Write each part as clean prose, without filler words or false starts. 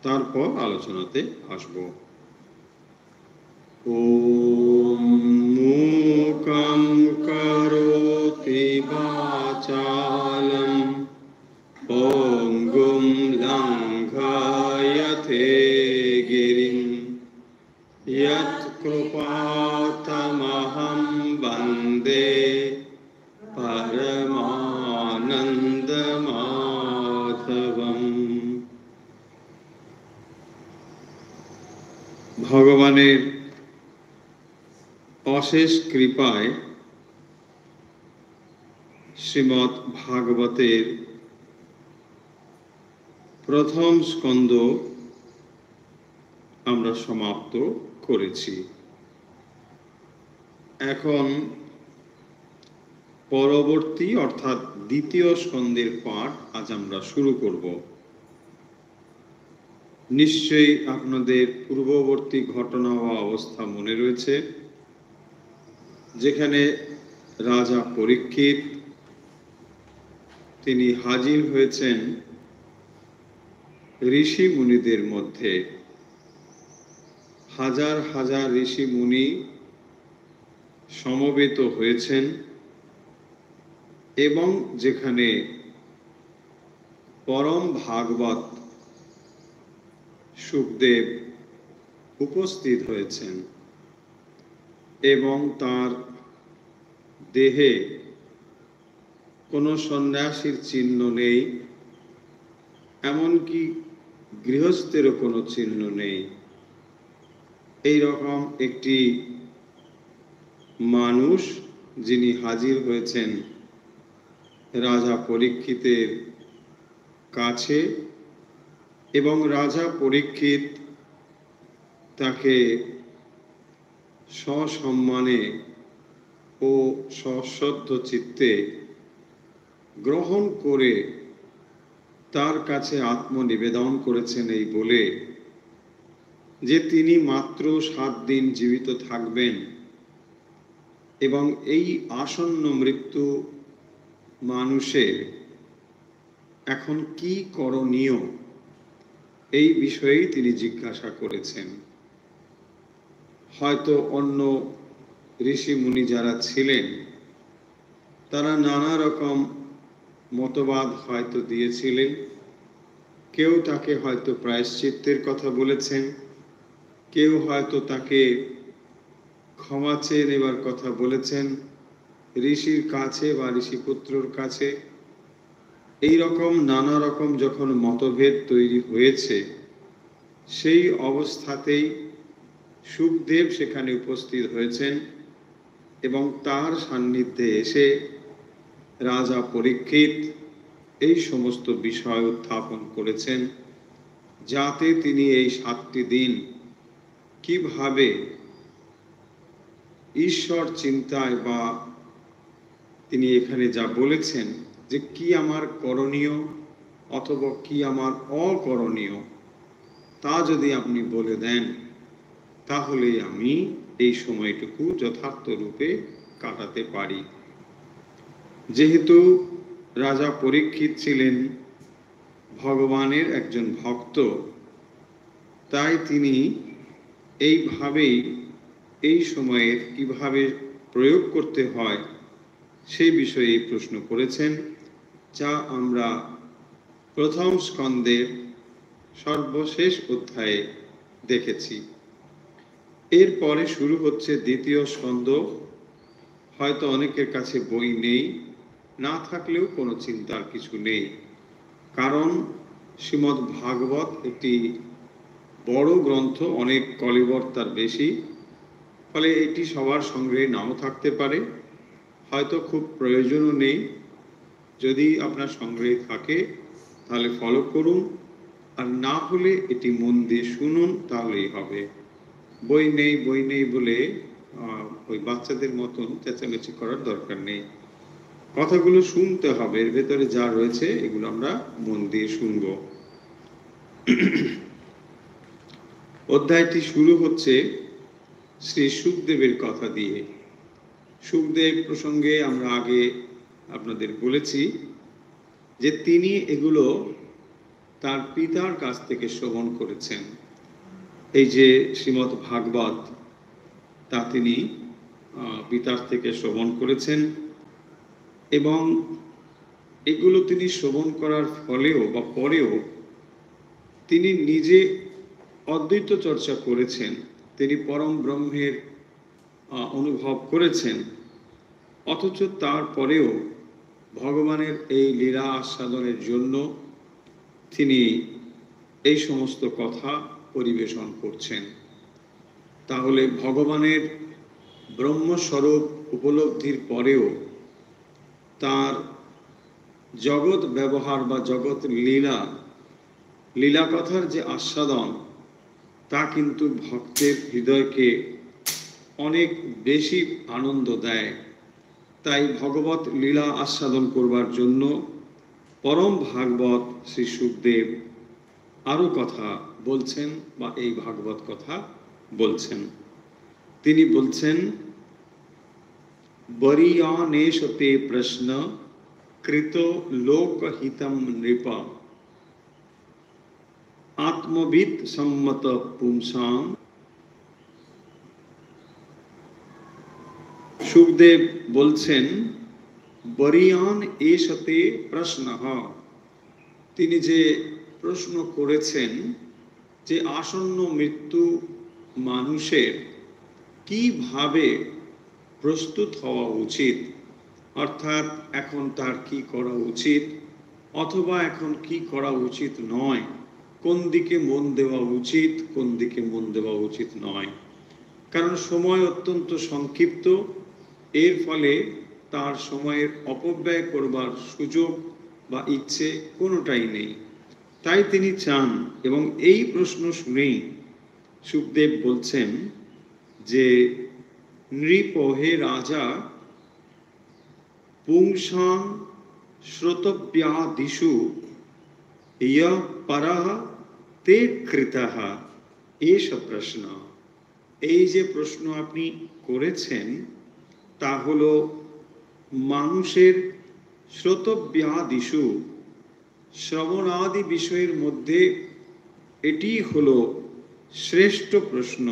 তারপর আলোচনাতে আসব। ওম মূকং করোতি বাচালং পঙ্গুম লঙ্ঘয়তে গিরিং यत्कृपातमहं वन्दे परमानन्दमाधवम्। ভগবানের অশেষ কৃপায় শ্রীমদ্ ভাগবতের প্রথম স্কন্ধ আমরা সমাপ্ত করেছি। এখন পরবর্তী অর্থাৎ দ্বিতীয় স্কন্ধের পাঠ আজ আমরা শুরু করব। নিশ্চয়ই আপনাদের পূর্ববর্তী ঘটনা ও অবস্থা মনে রয়েছে, যেখানে রাজা পরীক্ষিত তিনি হাজির হয়েছেন ঋষি মুনিদের মধ্যে। হাজার হাজার ঋষি মুনি সমবেত হয়েছেন এবং যেখানে পরম ভাগবত সুখদেব উপস্থিত হয়েছেন এবং তার দেহে কোনো সন্ন্যাসীর চিহ্ন নেই, এমনকি গৃহস্থেরও কোনো চিহ্ন নেই। এই রকম একটি মানুষ যিনি হাজির হয়েছেন রাজা পরীক্ষিতের কাছে এবং রাজা পরীক্ষিত তাকে সসম্মানে ও সশ্রদ্ধ চিত্তে গ্রহণ করে তার কাছে আত্মনিবেদন করেছেন এই বলে যে তিনি মাত্র 7 দিন জীবিত থাকবেন এবং এই আসন্ন মৃত্যু মানুষের এখন কি করণীয় এই বিষয়েই তিনি জিজ্ঞাসা করেছেন। হয়তো অন্য ঋষি মুনি যারা ছিলেন তারা নানা রকম মতবাদ হয়তো দিয়েছিলেন। কেউ তাকে হয়তো প্রায়শ্চিত্তের কথা বলেছেন, কেউ হয়তো তাকে ক্ষমা চেয়ে নেবার কথা বলেছেন ঋষির কাছে বা ঋষিপুত্রর কাছে। এই রকম নানা রকম যখন মতভেদ তৈরি হয়েছে, সেই অবস্থাতেই সুখদেব সেখানে উপস্থিত হয়েছেন এবং তার সান্নিধ্যে এসে রাজা পরীক্ষিত এই সমস্ত বিষয় উত্থাপন করেছেন, যাতে তিনি এই 7টি দিন কিভাবে ঈশ্বর চিন্তায় বা তিনি এখানে যা বলেছেন যে কি আমার করণীয় অথবা কি আমার অকরণীয়, তা যদি আপনি বলে দেন তাহলে আমি এই সময়টুকু যথার্থ রূপে কাটাতে পারি। যেহেতু রাজা পরীক্ষিত ছিলেন ভগবানের একজন ভক্ত, তাই তিনি এইভাবেই এই সময়ে কিভাবে প্রয়োগ করতে হয় সেই বিষয়ে প্রশ্ন করেছেন, যা আমরা প্রথম স্কন্ধের সর্বশেষ অধ্যায়ে দেখেছি। এরপরে শুরু হচ্ছে দ্বিতীয় স্কন্ধ। হয়তো অনেকের কাছে বই নেই, না থাকলেও কোনো চিন্তার কিছু নেই, কারণ শ্রীমদ্ ভাগবত একটি বড় গ্রন্থ, অনেক কলিবর তার বেশি, ফলে এটি সবার সংগ্রহে নাও থাকতে পারে, হয়তো খুব প্রয়োজনও নেই। যদি আপনার সংগ্রহে থাকে তাহলে ফলো করুন, আর না হলে এটি মন দিয়ে শুনুন, তাহলেই হবে। বই নেই বলে ওই বাচ্চাদের মতন চেঁচামেচি করার দরকার নেই। কথাগুলো শুনতে হবে, এর ভেতরে যা রয়েছে এগুলো আমরা মন দিয়ে শুনব। অধ্যায়টি শুরু হচ্ছে শ্রী সুখদেবের কথা দিয়ে। সুখদেব প্রসঙ্গে আমরা আগে আপনাদের বলেছি যে তিনি এগুলো তার পিতার কাছ থেকে শ্রবণ করেছেন। এই যে শ্রীমদ্ ভাগবত, তা তিনি পিতার থেকে শ্রবণ করেছেন, এবং এগুলো তিনি শ্রবণ করার ফলেও বা পরেও তিনি নিজে অদ্বৈত চর্চা করেছেন, তিনি পরম ব্রহ্মের অনুভব করেছেন, অথচ তারপরেও ভগবানের এই লীলা আস্বাদনের জন্য তিনি এই সমস্ত কথা পরিবেশন করছেন। তাহলে ভগবানের ব্রহ্মস্বরূপ উপলব্ধির পরেও তার জগৎ ব্যবহার বা জগৎ লীলা কথার যে আস্বাদন, তা কিন্তু ভক্তের হৃদয়কে অনেক বেশি আনন্দ দেয়। তাই ভগবত লীলা আস্বাদন করবার জন্য পরম ভাগবত শ্রী শুকদেব আরো কথা বলছেন বা এই ভাগবত কথা বলছেন। তিনি বলছেন, বরিয়ানেশতে প্রশ্ন কৃত লোকহিতম নৃপ আত্মবিদ সম্মত পুংসাম। শুকদেব বলছেন, বরিয়ান এষতে প্রশ্ন, তিনি যে প্রশ্ন করেছেন যে আসন্ন মৃত্যু মানুষের কিভাবে প্রস্তুত হওয়া উচিত, অর্থাৎ এখন তার কি করা উচিত অথবা এখন কি করা উচিত নয়, কোন দিকে মন দেওয়া উচিত, কোন দিকে মন দেওয়া উচিত নয়। কারণ সময় অত্যন্ত সংক্ষিপ্ত, এর ফলে তার সময়ের অপব্যয় করবার সুযোগ বা ইচ্ছে কোনোটাই নেই। তাই তিনি চান, এবং এই প্রশ্ন শুনেই শুকদেব বলছেন যে, নৃপ হে রাজা, পুংসাং শ্রোতব্যাদিষু ইয় পরঃ তে কৃতঃ এষ প্রশ্ন। এই যে প্রশ্ন আপনি করেছেন তা হলো মানুষের শ্রোতব্যাদিষু, শ্রবণাদি বিষয়ের মধ্যে এটি হলো শ্রেষ্ঠ প্রশ্ন।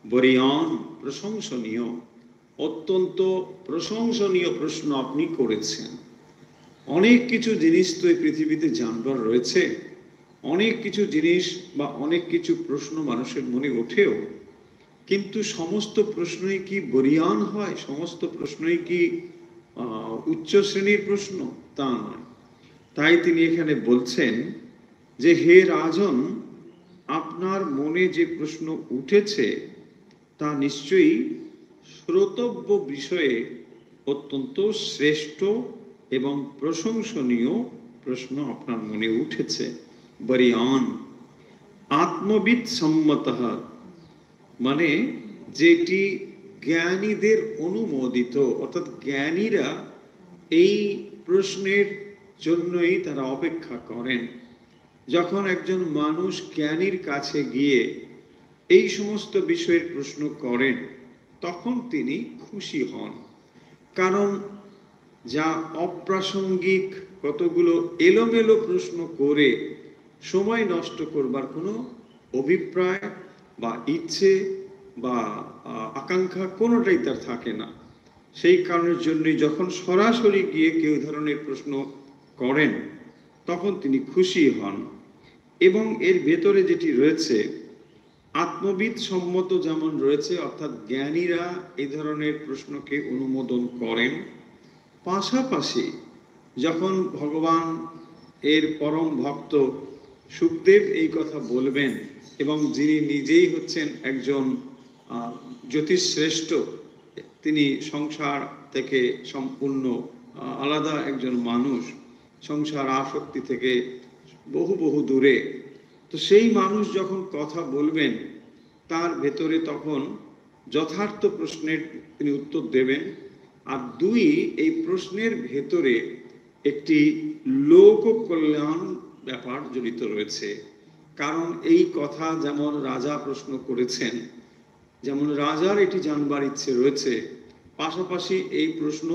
বরিয়ান, প্রশংসনীয়, অত্যন্ত প্রশংসনীয় প্রশ্ন আপনি করেছেন। অনেক কিছু জিনিস তো এই পৃথিবীতে জানবার রয়েছে, অনেক কিছু জিনিস বা অনেক কিছু প্রশ্ন মানুষের মনে ওঠেও, কিন্তু সমস্ত প্রশ্নই কি বরিয়ান হয়? সমস্ত প্রশ্নই কি উচ্চ শ্রেণীর প্রশ্ন? তা নয়। তাই তিনি এখানে বলছেন যে, হে রাজন, আপনার মনে যে প্রশ্ন উঠেছে তা নিশ্চয়ই শ্রোতব্য বিষয়ে অত্যন্ত শ্রেষ্ঠ এবং প্রশংসনীয় প্রশ্ন আপনার মনে উঠেছে। বরিয়ান আত্মবিদ সম্মত, মানে যেটি জ্ঞানীদের অনুমোদিত, অর্থাৎ জ্ঞানীরা এই প্রশ্নের জন্যই তারা অপেক্ষা করেন। যখন একজন মানুষ জ্ঞানীর কাছে গিয়ে এই সমস্ত বিষয়ের প্রশ্ন করেন, তখন তিনি খুশি হন। কারণ যা অপ্রাসঙ্গিক কতগুলো এলোমেলো প্রশ্ন করে সময় নষ্ট করবার কোনো অভিপ্রায় বা ইচ্ছে বা আকাঙ্ক্ষা কোনোটাই তার থাকে না। সেই কারণের জন্যই যখন সরাসরি গিয়ে কেউ ধরনের প্রশ্ন করেন, তখন তিনি খুশি হন। এবং এর ভেতরে যেটি রয়েছে, আত্মবিদ সম্মত যেমন রয়েছে, অর্থাৎ জ্ঞানীরা এই ধরনের প্রশ্নকে অনুমোদন করেন, পাশাপাশি যখন ভগবান এর পরম ভক্ত শুকদেব এই কথা বলবেন, এবং যিনি নিজেই হচ্ছেন একজন জ্যোতিষশ্রেষ্ঠ, তিনি সংসার থেকে সম্পূর্ণ আলাদা একজন মানুষ, সংসার আসক্তি থেকে বহু বহু দূরে, তো সেই মানুষ যখন কথা বলবেন, তার ভেতরে তখন যথার্থ প্রশ্নের তিনি উত্তর দেবেন। আর দুই, এই প্রশ্নের ভেতরে একটি লোক কল্যাণ ব্যাপার জড়িত রয়েছে। কারণ এই কথা যেমন রাজা প্রশ্ন করেছেন, যেমন রাজার এটি জানবার ইচ্ছে রয়েছে, পাশাপাশি এই প্রশ্ন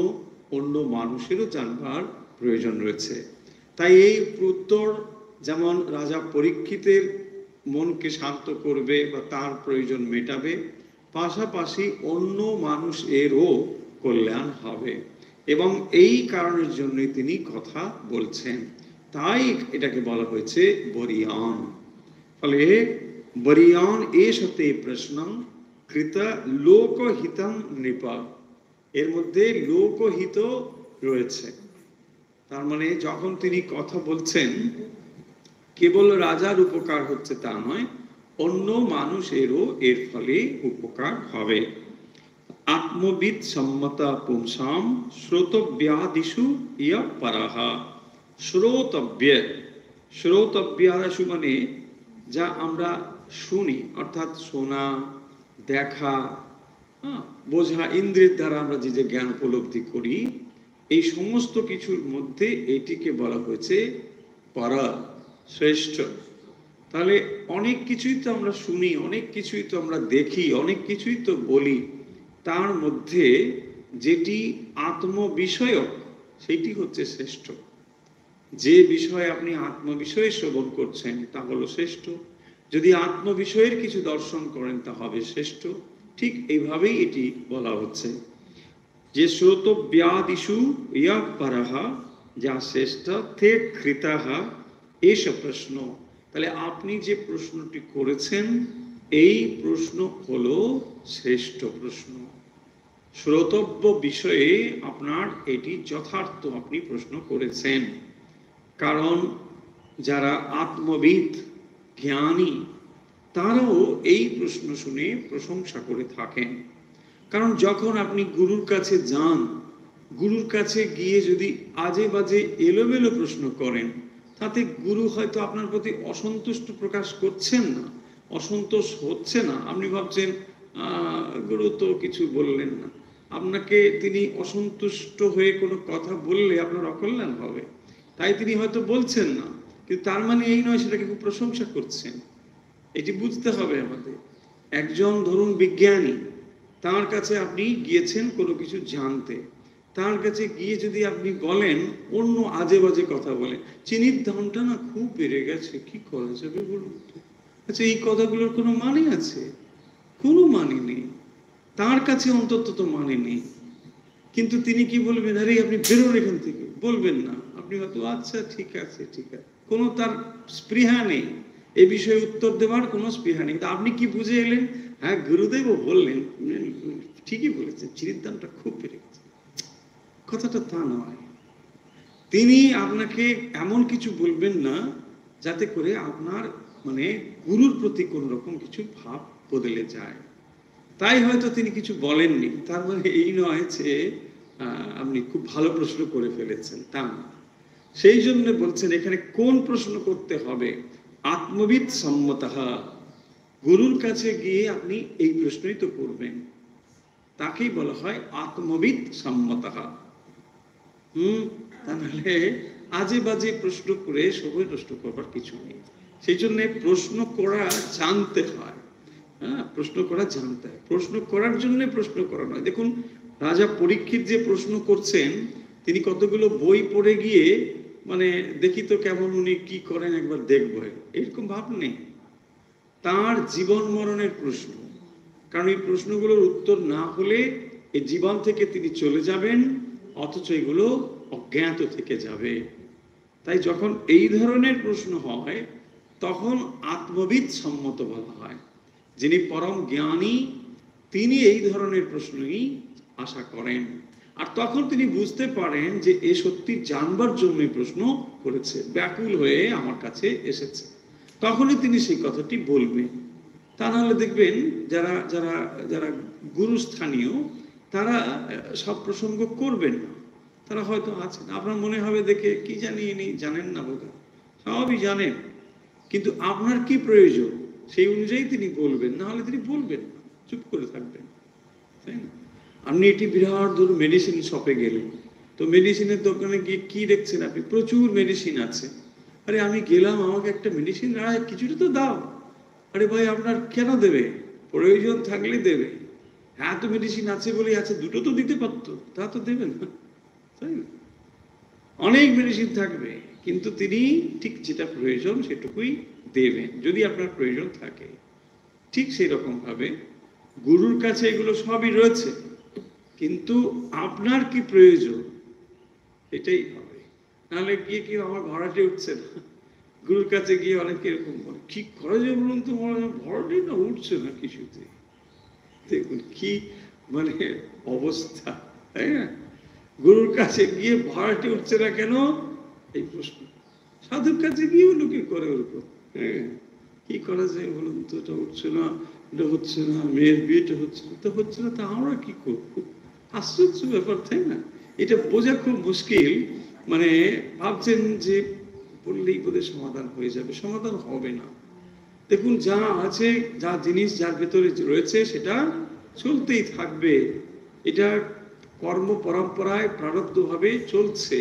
অন্য মানুষেরও জানবার প্রয়োজন রয়েছে। তাই এই উত্তর যেমন রাজা পরীক্ষিতের মনকে শান্ত করবে বা তার প্রয়োজন মেটাবে, পাশাপাশি অন্য মানুষেরও কল্যাণ হবে, এবং এই কারণের জন্যই তিনি কথা বলছেন। তাই এটাকে বলা হয়েছে বরিয়ান। ফলে বরিয়ান এষতে প্রশ্নং কৃত লোকহিতং নৃপ, এর মধ্যে লোকহিত রয়েছে। তার মানে যখন তিনি কথা বলছেন, কেবল রাজার উপকার হচ্ছে তা নয়, অন্য মানুষেরও এর ফলে উপকার হবে। আত্মবিদ সম্মতা পুংসাম শ্রোতব্যাদিষু ইয়া পারাহা। শ্রোতব্য, শ্রোতব্যাদিষু মানে যা আমরা শুনি, অর্থাৎ শোনা, দেখা, বোঝা, ইন্দ্রিয়ের দ্বারা আমরা যে যে জ্ঞান উপলব্ধি করি, এই সমস্ত কিছুর মধ্যে এটিকে বলা হয়েছে পারা, শ্রেষ্ঠ। তাহলে অনেক কিছুই তো আমরা শুনি, অনেক কিছুই তো আমরা দেখি, অনেক কিছুই তো বলি, তার মধ্যে যেটি আত্মবিষয়ক সেটি হচ্ছে শ্রেষ্ঠ। যে বিষয়ে আপনি আত্মবিষয়ে শ্রবণ করছেন তা হলো শ্রেষ্ঠ। যদি আত্মবিষয়ের কিছু দর্শন করেন তা হবে শ্রেষ্ঠ। ঠিক এইভাবেই এটি বলা হচ্ছে যে শ্রোতব্যাদিষু ইয়া পারাহা, যা শ্রেষ্ঠ তে কৃতাহা এস প্রশ্ন। তাহলে আপনি যে প্রশ্নটি করেছেন এই প্রশ্ন হলো শ্রেষ্ঠ প্রশ্ন। শ্রোতব্য বিষয়ে আপনার এটি যথার্থ আপনি প্রশ্ন করেছেন। কারণ যারা আত্মবিদ, জ্ঞানী, তারাও এই প্রশ্ন শুনে প্রশংসা করে থাকেন। কারণ যখন আপনি গুরুর কাছে যান, গুরুর কাছে গিয়ে যদি আজে বাজে এলোমেলো প্রশ্ন করেন, তাতে গুরু হয়তো আপনার প্রতি অসন্তুষ্ট প্রকাশ করছেন না, অসন্তোষ হচ্ছে না। আপনি ভাবছেন গুরু তো কিছু বললেন না, আপনাকে তিনি অসন্তুষ্ট হয়ে কোনো কথা বললে আপনার অকল্যাণ হবে, তাই তিনি হয়তো বলছেন না, কিন্তু তার মানে এই নয় সেটাকে খুব প্রশংসা করছেন। এটি বুঝতে হবে আমাদের। একজন ধরুন বিজ্ঞানী, তার কাছে আপনি গিয়েছেন কোনো কিছু জানতে, তার কাছে গিয়ে যদি আপনি বলেন অন্য আজে বাজে কথা বলেন, চিনির দামটা না খুব বেড়ে গেছে, কি করা যাবে বলুন তো? আচ্ছা, এই কথাগুলোর কোনো মানে আছে? কোনো মানে নেই, তার কাছে অন্তত তো মানে নেই। কিন্তু তিনি কি বলবেন? আরে আপনি বেরোন এখান থেকে, বলবেন না। আপনি হয়তো আচ্ছা ঠিক আছে ঠিক আছে, কোনো তার স্পৃহা নেই, এ বিষয়ে উত্তর দেওয়ার কোনো স্পৃহা নেই। তা আপনি কি বুঝে এলেন? হ্যাঁ, গুরুদেবও বললেন, ঠিকই বলেছেন, চিনির দামটা খুব বেড়ে গেছে। কথাটা তা নয়। তিনি আপনাকে এমন কিছু বলবেন না যাতে করে আপনার মানে গুরুর প্রতি কোন রকম কিছু ভাব বদলে যায়। তাই হয়তো তিনি কিছু বলেননি, তার মানে এই নয় যে আপনি খুব ভালো প্রশ্ন করে ফেলেছেন, তা না। সেই জন্য বলছেন এখানে কোন প্রশ্ন করতে হবে, আত্মবিদ সম্মতহা, গুরুর কাছে গিয়ে আপনি এই প্রশ্নই তো করবেন, তাকেই বলা হয় আত্মবিদ সম্মতহা। তাহলে আজে বাজে প্রশ্ন করে সময় নষ্ট করবার কিছু নেই। সেই জন্য প্রশ্ন করা জানতে হয়। হ্যাঁ, প্রশ্ন করা জানতে হয়, প্রশ্ন করার জন্য প্রশ্ন করা নয়। দেখুন, রাজা পরীক্ষিত যে প্রশ্ন করছেন, তিনি কতগুলো বই পড়ে গিয়ে মানে দেখি তো কেমন উনি কি করেন, একবার দেখবো, এরকম ভাব নেই। তার জীবন মরণের প্রশ্ন, কারণ এই প্রশ্নগুলোর উত্তর না হলে এই জীবন থেকে তিনি চলে যাবেন, অথচ এগুলো অজ্ঞাত থেকে যাবে। তাই যখন এই ধরনের প্রশ্ন হয় তখন আত্মবিদ সম্মত বলা হয়। যিনি পরম জ্ঞানী তিনি এই ধরনের প্রশ্নই আশা করেন, আর তখন তিনি বুঝতে পারেন যে এ সত্যি জানবার জন্যই প্রশ্ন করেছে, ব্যাকুল হয়ে আমার কাছে এসেছে, তখনই তিনি সেই কথাটি বলবেন। তা নাহলে দেখবেন যারা যারা যারা গুরুস্থানীয় তারা সব প্রসঙ্গ করবেন না, তারা হয়তো আছেন, আপনার মনে হবে দেখে কি জানি ইনি জানেন না, বোধ সবই জানেন, কিন্তু আপনার কি প্রয়োজন সেই অনুযায়ী তিনি বলবেন, না হলে তিনি বলবেন না, চুপ করে থাকবেন, তাই না? আপনি এটি বিরাট ধরুন মেডিসিন শপে গেলেন, তো মেডিসিনের দোকানে গিয়ে কি দেখছেন আপনি? প্রচুর মেডিসিন আছে। আরে আমি গেলাম, আমাকে একটা মেডিসিন কিছুটা তো দাও। আরে ভাই, আপনার কেন দেবে? প্রয়োজন থাকলে দেবে। হ্যাঁ, তো মেডিসিন আছে বলেই আছে, দুটো তো দিতে পারতো, তা তো দেবেন না, তাই না? অনেক মেডিসিন থাকবে, কিন্তু তিনি ঠিক যেটা প্রয়োজন সেটুকুই দেবেন যদি আপনার প্রয়োজন থাকে। ঠিক সেই রকম ভাবে গুরুর কাছে এগুলো সবই রয়েছে, কিন্তু আপনার কি প্রয়োজন এটাই হবে। নাহলে গিয়ে কি আমার ভাড়াটে উঠছে না, গুরুর কাছে গিয়ে অনেকে এরকম বলে কি করা যায় বলুন তো, ভাড়াটাই না উঠছে না কিছুতে। দেখুন কি মানে অবস্থা, তাই না? গুরুর কাছে গিয়ে ভাড়াটে উঠছে না কেন এই প্রশ্ন। সাধুর কাছে গিয়েও লোকে করে ওরকম, হ্যাঁ কি করা যায় বলুন তো, এটা উঠছে না, এটা হচ্ছে না, মেয়ের বিয়েটা হচ্ছে না, তো হচ্ছে না, তা আমরা কি করবো? আশ্চর্য ব্যাপার, তাই না? এটা বোঝা খুব মুশকিল। মানে ভাবছেন যে বললেই বোধহয় সমাধান হয়ে যাবে, সমাধান হবে না। দেখুন যা আছে, যা জিনিস যার ভেতরে রয়েছে সেটা চলতেই থাকবে। এটা কর্ম পরম্পরায় প্রারব্ধ ভাবে চলছে।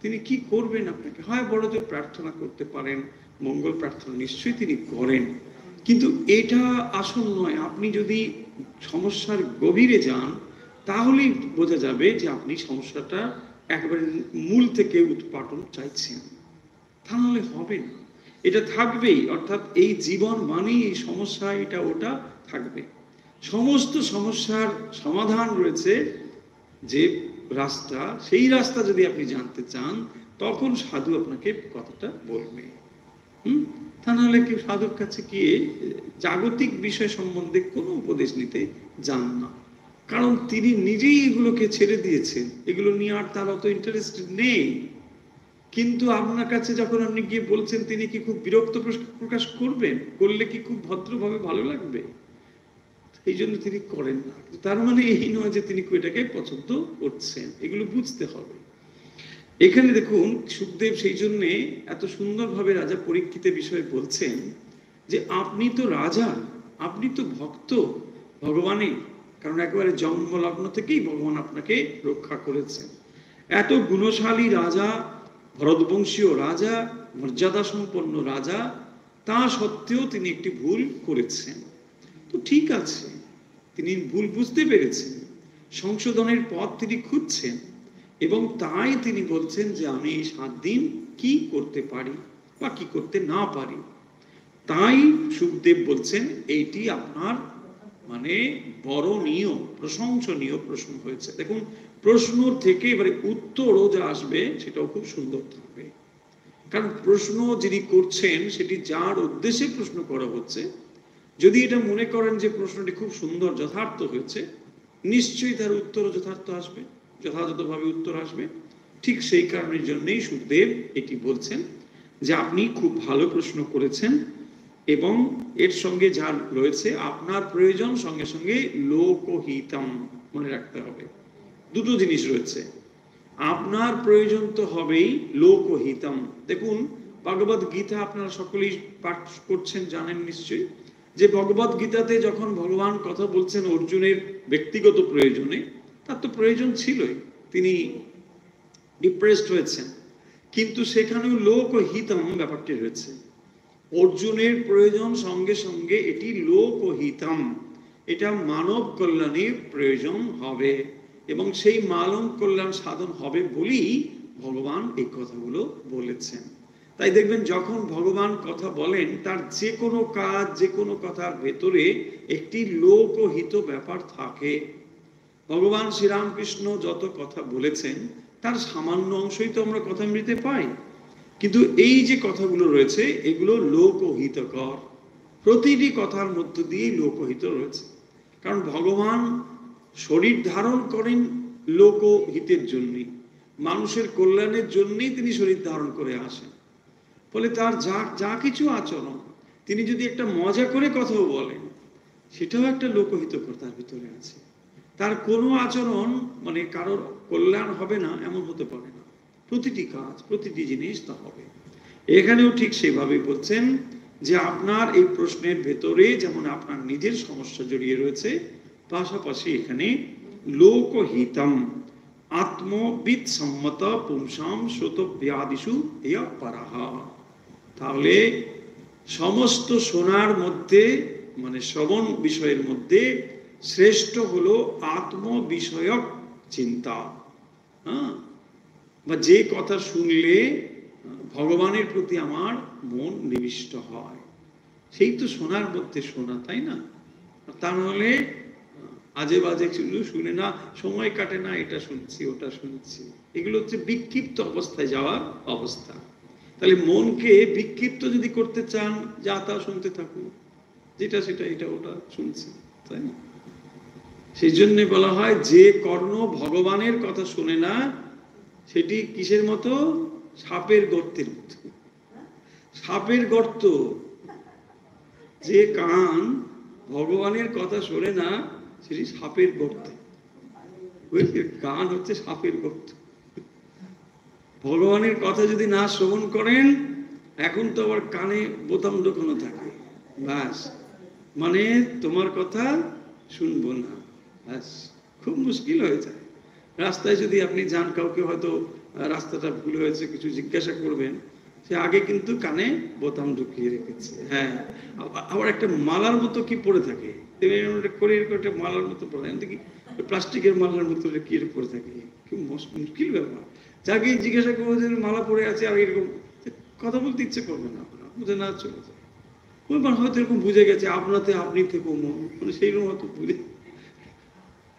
তিনি কি করবেন আপনাকে? হয় বড় জোর প্রার্থনা করতে পারেন, মঙ্গল প্রার্থনা নিশ্চয়ই তিনি করেন, কিন্তু এটা আসল নয়। আপনি যদি সমস্যার গভীরে যান তাহলেই বোঝা যাবে যে আপনি সমস্যাটা একেবারে মূল থেকে উৎপাটন চাইছেন, তা নাহলে হবে না। এটা থাকবেই, অর্থাৎ এই জীবন মানেই এই সমস্যা, এটা ওটা থাকবে। সমস্ত সমস্যার সমাধান রয়েছে যে রাস্তা, সেই রাস্তা যদি আপনি জানতে চান তখন সাধু আপনাকে কথাটা বলবে। তা নাহলে কেউ সাধুর কাছে গিয়ে জাগতিক বিষয় সম্বন্ধে কোনো উপদেশ নিতে যান না, কারণ তিনি নিজেই এগুলোকে ছেড়ে দিয়েছেন, এগুলো নিয়ে আর তার অত ইন্টারেস্টেড নেই। কিন্তু আপনার কাছে যখন আপনি গিয়ে বলছেন, তিনি কি খুব বিরক্ত প্রকাশ করবেন? করলে কি খুব ভদ্রভাবে ভালো লাগবে? এই জন্য তিনি করেন না। তার মানে এই নয় যে তিনি এটাকে পছন্দ করছেন, এগুলো বুঝতে হবে। এখানে দেখুন সুখদেব সেই জন্যে এত সুন্দরভাবে রাজা পরীক্ষিতের বিষয়ে বলছেন যে আপনি তো রাজা, আপনি তো ভক্ত ভগবানের, কারণ একেবারে জন্মলগ্ন থেকেই ভগবান আপনাকে রক্ষা করেছেন। এত গুণশালী রাজা, ভরতবংশীয় রাজা, মর্যাদা সম্পন্ন রাজা, তা সত্ত্বেও তিনি একটি ভুল করেছেন। তো ঠিক আছে, তিনি ভুল বুঝতে পেরেছেন, সংশোধনের পথ তিনি খুঁজছেন, এবং তাই তিনি বলছেন যে আমি এই 7 দিন কি করতে পারি বা কি করতে না পারি। তাই সুখদেব বলছেন এইটি আপনার মানে বরণীয়, প্রশংসনীয় প্রশ্ন হয়েছে। দেখুন প্রশ্ন থেকে এবারে উত্তরও যা আসবে সেটাও খুব সুন্দর থাকবে, কারণ প্রশ্ন যিনি করছেন সেটি যার উদ্দেশ্যে প্রশ্ন করা হচ্ছে, যদি এটা মনে করেন যে প্রশ্নটি খুব সুন্দর যথার্থ হয়েছে, নিশ্চয়ই তার উত্তরও যথার্থ আসবে, যথাযথভাবে উত্তর আসবে। ঠিক সেই কারণের জন্যই সুখদেব এটি বলছেন যে আপনি খুব ভালো প্রশ্ন করেছেন, এবং এর সঙ্গে যা রয়েছে আপনার প্রয়োজন, সঙ্গে সঙ্গে লোকহিতম মনে রাখতে হবে। দুটো জিনিস রয়েছে, আপনার প্রয়োজন তো হবেই, লোকহিতম। দেখুন ভগবদ গীতা আপনারা সকলেই পাঠ করছেন, জানেন নিশ্চয়ই যে ভগবদ গীতাতে যখন ভগবান কথা বলছেন অর্জুনের ব্যক্তিগত প্রয়োজনে, তার তো প্রয়োজন ছিলই, তিনি ডিপ্রেসড হয়েছেন, কিন্তু সেখানেও লোকহিতম ব্যাপারটি রয়েছে। অর্জুনের প্রয়োজন সঙ্গে সঙ্গে এটি লোকহিতম, এটা মানব কল্যাণের প্রয়োজন হবে, এবং সেই মানব কল্যাণ সাধন হবে বলেই ভগবান এই কথাগুলো বলেছেন। তাই দেখবেন যখন ভগবান কথা বলেন তার যে কোনো কাজ, যে কোনো কথার ভেতরে একটি লোকহিত ব্যাপার থাকে। ভগবান শ্রীরামকৃষ্ণ যত কথা বলেছেন তার সামান্য অংশই তো আমরা কথামৃতে পাই, কিন্তু এই যে কথাগুলো রয়েছে এগুলো লোকহিতকর, প্রতিটি কথার মধ্য দিয়ে লোকহিত রয়েছে। কারণ ভগবান শরীর ধারণ করেন লোকহিতের জন্যই, মানুষের কল্যাণের জন্যই তিনি শরীর ধারণ করে আসেন। ফলে তার যা কিছু আচরণ, তিনি যদি একটা মজা করে কথাও বলেন সেটাও একটা লোকহিতকতার ভিতরে আছে। তার কোনো আচরণ মানে কারোর কল্যাণ হবে না এমন হতে পারে না, প্রতিটি কাজ, প্রতিটি জিনিস তা হবে। এখানেও ঠিক সেভাবে বলছেন যে আপনার এই প্রশ্নের ভেতরে যেমন আপনার নিজের সমস্যা জড়িয়ে রয়েছে, পাশাপাশি এখানে লোকহিতম আত্মবিদ সম্মত পুংসাম শ্রোতব্যাদিষু ইয়া পারাহা। তাহলে সমস্ত শোনার মধ্যে মানে শ্রবণ বিষয়ের মধ্যে শ্রেষ্ঠ হলো আত্ম বিষয়ক চিন্তা। বা যে কথা শুনলে ভগবানের প্রতি আমার মন নিবিষ্ট হয়। সেই তো শোনার মধ্যে শোনা, তাই না? তা নাহলে আজে বাজে শুনে না, সময় কাটে না, এটা শুনছি ওটা শুনছি, এগুলো হচ্ছে বিক্ষিপ্ত অবস্থায় যাওয়ার অবস্থা। তাহলে মনকে বিক্ষিপ্ত যদি করতে চান, যা তা শুনতে থাকুন, যেটা সেটা এটা ওটা শুনছি, তাই না? সেই জন্য বলা হয় যে কর্ণ ভগবানের কথা শুনে না সেটি কিসের মতো? সাপের গর্তের মতো। সাপের গর্ত। যে কান ভগবানের কথা শোনে না সেটি সাপের গর্ত। কান হচ্ছে সাপের গর্ত। ভগবানের কথা যদি না শ্রবণ করেন, এখন তো আবার কানে বোতাম ঢোকানো থাকে, ব্যাস, মানে তোমার কথা শুনবো না, ব্যাস। খুব মুশকিল হয়ে যায়। রাস্তায় যদি আপনি যান, কাউকে হয়তো রাস্তাটা ভুল হয়েছে কিছু জিজ্ঞাসা করবেন, সে আগে কিন্তু কানে বোতাম ঢুকিয়ে রেখেছে। হ্যাঁ, আবার একটা মালার মতো কি পড়ে থাকে, একটা মালার মতো পড়ে, কি প্লাস্টিকের মালার মতো কি পড়ে থাকে, কি মুশকিল ব্যাপার। যাকে জিজ্ঞাসা করবো যে মালা পড়ে আছে, আর এরকম কথা বলতে ইচ্ছে করবে না, বুঝে না চলে যায়। হয়তো এরকম বুঝে গেছে আপনাতে আপনি থেকে মন, মানে সেইরকম হয়তো বুঝে,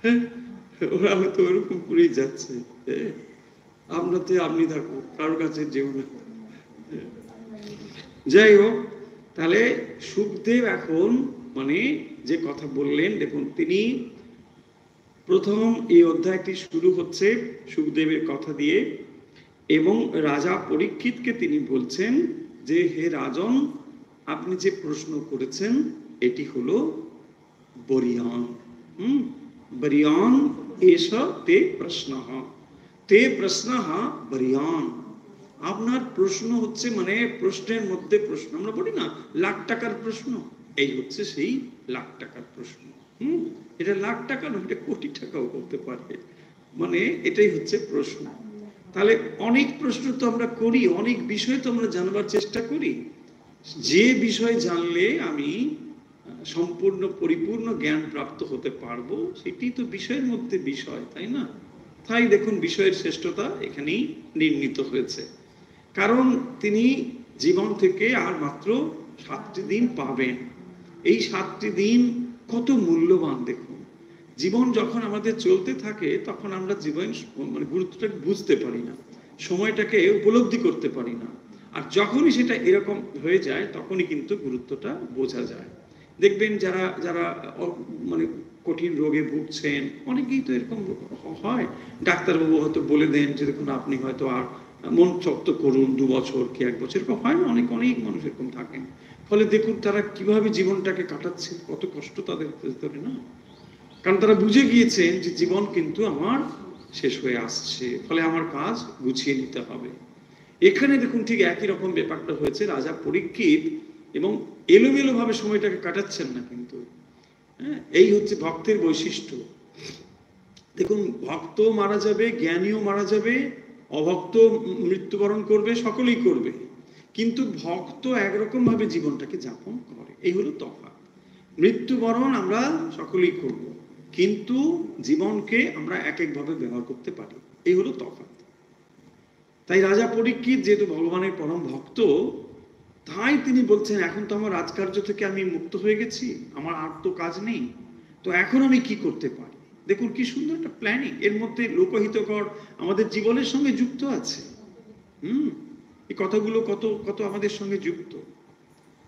হ্যাঁ, ওরা হয়তো ওরকম করেই যাচ্ছে, আপনাতে আপনি থাকো, কারোর কাছে যেও না। যাই হোক, তাহলে সুখদেব এখন মানে যে কথা বললেন, দেখুন তিনি প্রথম এই অধ্যায়টি শুরু হচ্ছে সুখদেবের কথা দিয়ে, এবং রাজা পরীক্ষিতকে তিনি বলছেন যে হে রাজন, আপনি যে প্রশ্ন করেছেন এটি হলো বরিয়ান। বরিয়ান এষ তে প্রশ্নঃ, তে প্রশ্নঃ বরিয়ান। আপনার প্রশ্ন হচ্ছে মানে প্রশ্নের মধ্যে প্রশ্ন, আমরা বলি না লাখ টাকার প্রশ্ন, এই হচ্ছে সেই লাখ টাকার প্রশ্ন। এটা লাখ টাকা নয়, এটা কোটি টাকাও করতে পারে, মানে এটাই হচ্ছে প্রশ্ন। তাহলে অনেক প্রশ্ন তো আমরা করি, অনেক বিষয় তো আমরা জানবার চেষ্টা করি, যে বিষয় জানলে আমি সম্পূর্ণ পরিপূর্ণ জ্ঞান প্রাপ্ত হতে পারবো, সেটি তো বিষয়ের মধ্যে বিষয়, তাই না? তাই দেখুন বিষয়ের শ্রেষ্ঠতা এখানেই নির্ণীত হয়েছে। কারণ তিনি জীবন থেকে আর মাত্র 7টি দিন পাবেন। এই 7টি দিন কত মূল্যবান দেখুন। জীবন যখন আমাদের চলতে থাকে তখন আমরা জীবন মানে গুরুত্বটাকে বুঝতে পারি না, সময়টাকে উপলব্ধি করতে পারি না, আর যখনই সেটা এরকম হয়ে যায় তখনই কিন্তু গুরুত্বটা বোঝা যায়। দেখবেন যারা যারা মানে কঠিন রোগে ভুগছেন, অনেকেই তো এরকম হয়, ডাক্তারবাবু হয়তো বলে দেন যে দেখুন আপনি হয়তো আর মন শক্ত করুন 2 বছর কি 1 বছর, এরকম হয় না, অনেক অনেক মানুষ এরকম থাকেন। ফলে দেখুন তারা কিভাবে জীবনটাকে কাটাচ্ছে, কত কষ্ট তাদের ভেতরে, না? কারণ তারা বুঝে গিয়েছেন যে জীবন কিন্তু আমার শেষ হয়ে আসছে, ফলে আমার কাজ গুছিয়ে নিতে হবে। এখানে দেখুন ঠিক একই রকম ব্যাপারটা হয়েছে। রাজা পরীক্ষিত এবং এলোমেলো ভাবে সময়টাকে কাটাচ্ছেন না কিন্তু, হ্যাঁ, এই হচ্ছে ভক্তের বৈশিষ্ট্য। দেখুন ভক্ত মারা যাবে, জ্ঞানীও মারা যাবে, অভক্ত মৃত্যুবরণ করবে, সকলেই করবে, কিন্তু ভক্ত একরকম ভাবে জীবনটাকে যাপন করে, এই হলো তফাৎ। মৃত্যুবরণ আমরা সকলেই করব, কিন্তু জীবনকে আমরা এক একভাবে ব্যবহার করতে পারি, এই হলো তফাৎ। তাই রাজা পরীক্ষিত যেহেতু ভগবানের পরম ভক্ত, তাই তিনি বলছেন এখন তো আমার রাজকার্য থেকে আমি মুক্ত হয়ে গেছি, আমার আর তো কাজ নেই, তো এখন আমি কি করতে পারি। দেখুন কি সুন্দর একটা প্ল্যানিং, এর মধ্যে লোকহিতকর আমাদের জীবনের সঙ্গে যুক্ত আছে। এই কথাগুলো কত কত আমাদের সঙ্গে যুক্ত।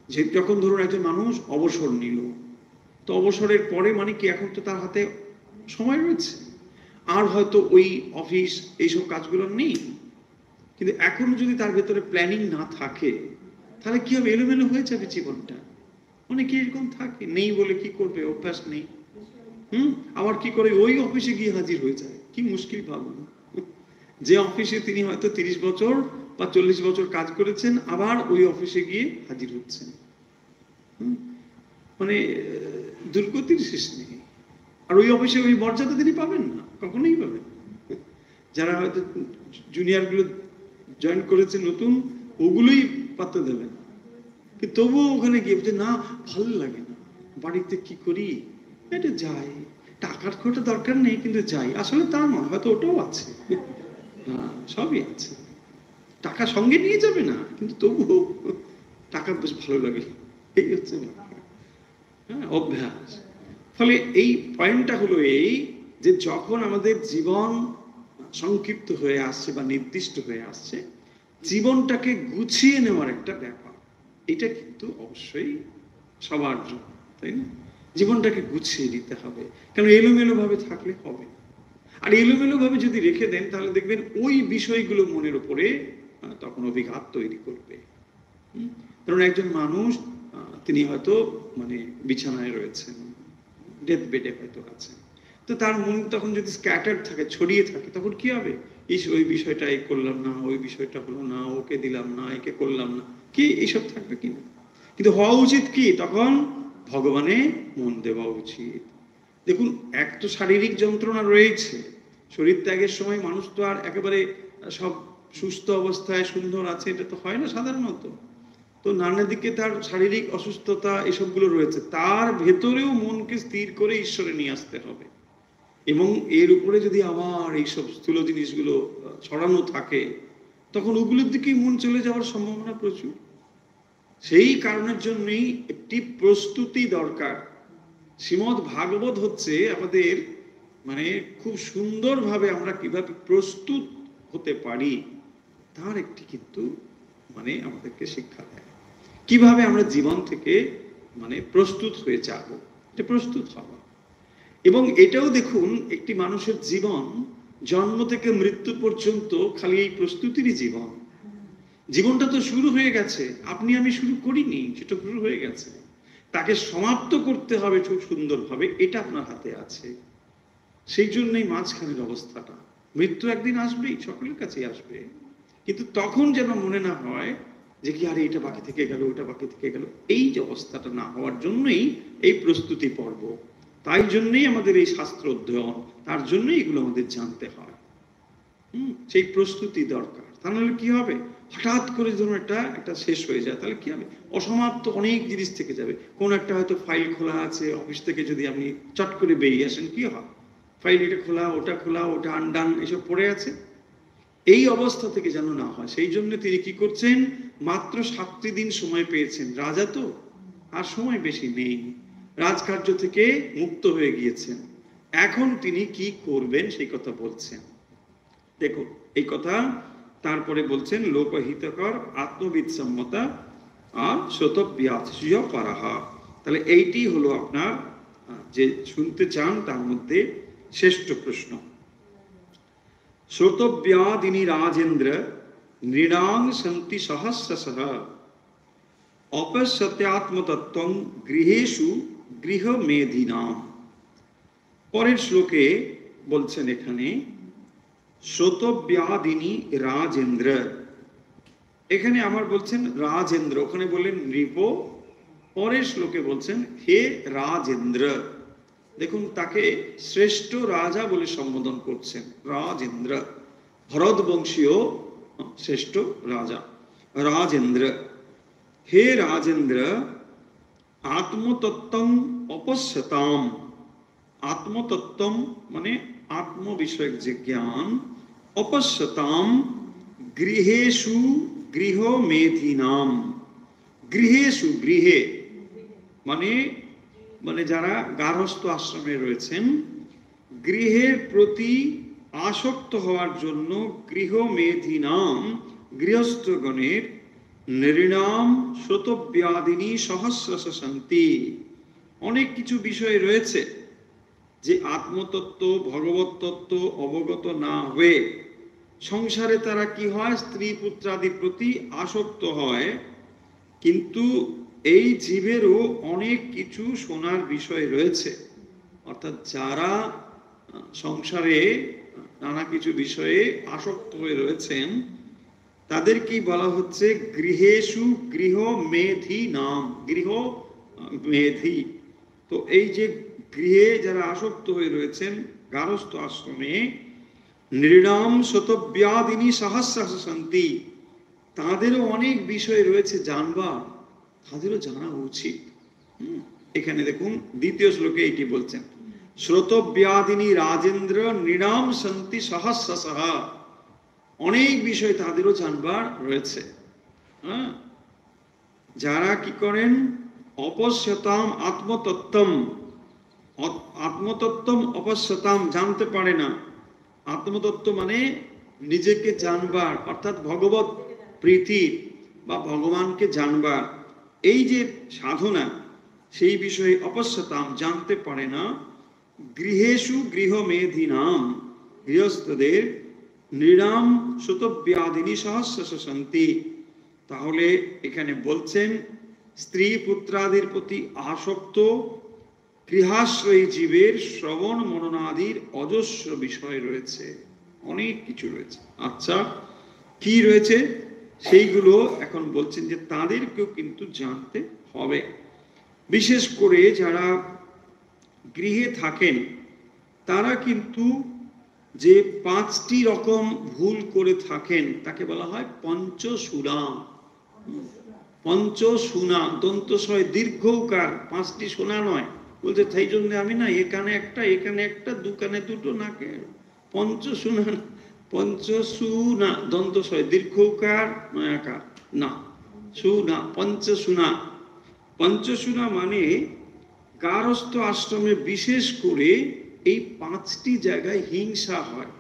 যে যখন ধরুন একজন মানুষ অবসর নিল, তো অবসরের পরে মানে কি এখন তো তার হাতে সময় রয়েছে, আর হয়তো ওই অফিস এইসব কাজগুলো নেই, কিন্তু এখন যদি তার ভেতরে প্ল্যানিং না থাকে তাহলে কি হবে, এলোমেলো হয়ে যাবে জীবনটা। অনেকে এরকম থাকে, নেই বলে কি করবে, অভ্যাস নেই। আবার কি করে ওই অফিসে গিয়ে হাজির হয়ে যায়, কি মুশকিল ভাবুন। যে অফিসে তিনি হয়তো 30 বছর বা 40 বছর কাজ করেছেন, আবার ওই অফিসে গিয়ে হাজির হচ্ছেন, মানে দুর্গতির শেষ নেই। আর ওই অফিসে ওই মর্যাদা তিনি পাবেন না, কখনোই পাবেন। যারা হয়তো জুনিয়র গুলো জয়েন করেছে নতুন, ওগুলোই পাত্তা দেবেন, কিন্তু তবুও ওখানে গিয়ে বলছে না ভালো লাগে না, বাড়িতে কি করি, এটা যাই, টাকার খোটা দরকার নেই কিন্তু যাই, আসলে তা নয়, হয়তো ওটাও আছে, সবই আছে। টাকা সঙ্গে নিয়ে যাবে না, কিন্তু তবুও টাকা বেশ ভালো লাগে, এই হচ্ছে অভ্যাস। ফলে এই পয়েন্টটা হলো এই যে যখন আমাদের জীবন সংক্ষিপ্ত হয়ে আসছে বা নির্দিষ্ট হয়ে আসছে, জীবনটাকে গুছিয়ে নেওয়ার একটা ব্যাপার, এটা কিন্তু অবশ্যই সবার জন্য, তাই না? জীবনটাকে গুছিয়ে নিতে হবে, কারণ এলোমেলো ভাবে থাকলে হবে। আর এলোমেলো ভাবে যদি রেখে দেন তাহলে দেখবেন ওই বিষয়গুলো মনের উপরে তখন অভিঘাত তৈরি করবে। কারণ একজন মানুষ তিনি হয়তো মানে বিছানায় রয়েছেন, ডেথ বেডে হয়তো আছেন, তো তার মন তখন যদি স্ক্যাটার্ড থাকে, ছড়িয়ে থাকে, তখন কি হবে? ওই বিষয়টা এই করলাম না, ওই বিষয়টা হলো না, ওকে দিলাম না, একে করলাম না, কি এইসব থাকবে কিনা? কিন্তু হওয়া উচিত কি তখন? ভগবানে মন দেওয়া উচিত। দেখুন, এক তো শারীরিক যন্ত্রণা রয়েছে, শরীর ত্যাগের সময় মানুষ তো আর একেবারে সব সুস্থ অবস্থায় সুন্দর আছে, এটা তো হয় না সাধারণত। তো নানা দিকে তার শারীরিক অসুস্থতা এসবগুলো রয়েছে, তার ভেতরেও মনকে স্থির করে ঈশ্বরে নিয়ে আসতে হবে। এবং এর উপরে যদি আবার এইসব স্থূল জিনিসগুলো ছড়ানো থাকে, তখন ওগুলোর দিকেই মন চলে যাওয়ার সম্ভাবনা প্রচুর। সেই কারণের জন্যই একটি প্রস্তুতি দরকার। শ্রীমদ্ ভাগবত হচ্ছে আমাদের মানে খুব সুন্দরভাবে আমরা কিভাবে প্রস্তুত হতে পারি তার একটি কিন্তু মানে আমাদেরকে শিক্ষা দেয়। কিভাবে আমরা জীবন থেকে মানে প্রস্তুত হয়ে যাব, এটা প্রস্তুত হওয়া। এবং এটাও দেখুন, একটি মানুষের জীবন জন্ম থেকে মৃত্যু পর্যন্ত খালি এই প্রস্তুতিরই জীবন। জীবনটা তো শুরু হয়ে গেছে, আপনি আমি শুরু করিনি, সেটা শুরু হয়ে গেছে। তাকে সমাপ্ত করতে হবে খুব সুন্দরভাবে, এটা আপনার হাতে আছে। সেই জন্যই মাঝখানের অবস্থাটা, মৃত্যু একদিন আসবেই, সকলের কাছেই আসবে, কিন্তু তখন যেন মনে না হয় যে কি আরে এটা বাকি থেকে গেল, ওটা বাকি থেকে গেল। এই যে অবস্থাটা না হওয়ার জন্যই এই প্রস্তুতি পর্ব, তাই জন্যই আমাদের এই শাস্ত্র অধ্যয়ন, তার জন্যই এগুলো আমাদের জানতে হয়। সেই প্রস্তুতি দরকার, তা নাহলে কি হবে? হঠাৎ করে ধরুন একটা শেষ হয়ে যায়, তাহলে কি হবে? অসমাপ্ত অনেক জিনিস থেকে যাবে। কোন একটা হয়তো ফাইল খোলা আছে অফিস থেকে, যদি আপনি চট করে বেরিয়ে আসেন, কি হয়? ফাইল এটা খোলা, ওটা আনডান, এসব পড়ে আছে। এই অবস্থা থেকে যেন না হয়, সেই জন্য তিনি কি করছেন? মাত্র 7টি দিন সময় পেয়েছেন, রাজা তো আর সময় বেশি নেই, রাজকার্য থেকে মুক্ত হয়ে গিয়েছেন। এখন তিনি কি করবেন সেই কথা বলছেন। দেখো এই কথা তারপরে বলছেন, লোকহিতকর আত্মবিদসম্মতা আর শতব্যাসীয় পারাহা। তাহলে এইটি হলো আপনার যে শুনতে চান তার মধ্যে শ্রেষ্ঠ প্রশ্ন। শ্রোতব্যাদিনী রাজেন্দ্র নৃণাং সন্তি সহস্রশঃ অপশ্যত্যাত্মতত্ত্বং গৃহেষু গৃহমেধিনাম। পরের শ্লোকে বলছেন এখানে শ্রোতব্যাদিনী রাজেন্দ্র, এখানে আমার বলছেন রাজেন্দ্র, ওখানে বললেন নৃপ, পরের শ্লোকে বলছেন হে রাজেন্দ্র। দেখুন, তাকে শ্রেষ্ঠ রাজা বলে সম্বোধন করছেন, রাজেন্দ্র, ভরতবংশীয় শ্রেষ্ঠ রাজা রাজেন্দ্র। হে রাজেন্দ্র, আত্মতত্ত্বং অপশ্যতাম। আত্মতত্ত্বম মানে আত্ম বিষয়ক যে জ্ঞান, অপশ্যতাম গৃহেষু গৃহমেধিনাম। গৃহেষু, গৃহে মানে মানে যারা গার্হস্থ আশ্রমে রয়েছেন, গৃহের প্রতি আসক্ত হওয়ার জন্য গৃহমেধিনাম, গৃহস্থগণের নৃণাম শ্রোতব্যাদিনী সহস্রশ সন্তি। অনেক কিছু বিষয় রয়েছে যে আত্মতত্ত্ব ভগবত তত্ত্ব অবগত না হয়ে সংসারে তারা কি হয়, স্ত্রী পুত্রাদির প্রতি আসক্ত হয়। কিন্তু এই জীবেরও অনেক কিছু শোনার বিষয় রয়েছে, অর্থাৎ যারা সংসারে নানা কিছু বিষয়ে আসক্ত হয়ে রয়েছেন তাদের কি বলা হচ্ছে? গৃহেষু গৃহ মেধি নাম, গৃহ মেধি। তো এই যে গৃহে যারা আসক্ত হয়ে রয়েছেন গার্হস্থ আশ্রমে, নৃণাম শতব্যাদিনী সহস্রশ সন্তি, তাদেরও অনেক বিষয় রয়েছে জানবার, তাদেরও জানা উচিত। এখানে দেখুন দ্বিতীয় শ্লোকে এটি বলছেন, শ্রোতব্যাদিনী রাজেন্দ্র নৃণাম সন্তি সহস্রশঃ। অনেক বিষয় তাদেরও জানবার রয়েছে। হ্যাঁ, যারা কি করেন, অপশ্যতাম আত্মতত্ত্বম, আত্মতত্ত্বম অপশ্যতাম, জানতে পারে না। আত্মতত্ত্ব মানে নিজেকে জানবার, অর্থাৎ ভগবত প্রীতি বা ভগবানকে জানবার এই যে সাধনা, সেই বিষয়ে অপশ্যতাম, জানতে পারে না। গৃহেষু গৃহমেধিনাম, গৃহস্থদের নৃণাম সুতব্যাধিনী সহস্র শান্তি। তাহলে এখানে বলছেন স্ত্রী পুত্রাদির প্রতি আসক্ত গৃহাশ্রয়ী জীবের শ্রবণ মননাদির অজস্র বিষয় রয়েছে, অনেক কিছু রয়েছে। আচ্ছা, কি রয়েছে সেইগুলো এখন বলছেন যে তাদেরকেও কিন্তু জানতে হবে। বিশেষ করে যারা গৃহে থাকেন তারা কিন্তু যে 5টি রকম ভুল করে থাকেন তাকে বলা হয় পঞ্চশূলা। পঞ্চশূলা, দন্তস্বয় দীর্ঘকার, 5টি সোনা নয়। বলছে সেই জন্য আমি না এখানে একটা, এখানে একটা, দুখানে দুটো, নাকে পঞ্চশূলা। পঞ্চশূলা দন্তস্বয় দীর্ঘকার নয়াকার না, সুনা, পঞ্চশূলা। পঞ্চশূলা মানে গারস্থ আশ্রমে বিশেষ করে এই 5টি জায়গায় হিংসা হয়।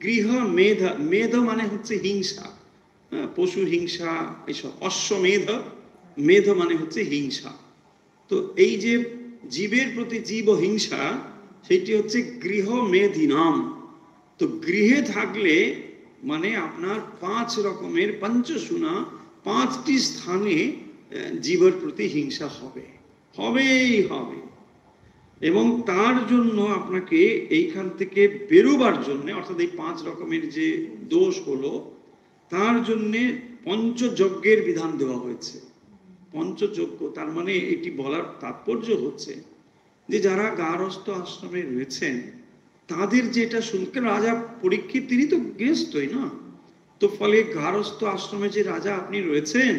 গৃহ মেধ, মেধ মানে হচ্ছে হিংসা, পশু হিংসা এইসব, অশ্বমেধ, মেধ মানে হচ্ছে হিংসা। তো এই যে জীবের প্রতি জীব হিংসা, সেটি হচ্ছে গৃহ মেধিনাম। তো গৃহে থাকলে মানে আপনার 5 রকমের পঞ্চশূলা, 5টি স্থানে জীবের প্রতি হিংসা হবে, হবেই হবে। এবং তার জন্য আপনাকে এইখান থেকে বেরোবার জন্য, অর্থাৎ এই 5 রকমের যে দোষ হলো, তার জন্যে পঞ্চযজ্ঞের বিধান দেওয়া হয়েছে। পঞ্চযজ্ঞ তার মানে এটি বলার তাৎপর্য হচ্ছে যে যারা গারস্থ আশ্রমে রয়েছেন তাদের যেটা শুনতে, রাজা পরীক্ষিত তিনি তো গৃহস্থই না, তো ফলে গারস্থ আশ্রমে যে রাজা আপনি রয়েছেন,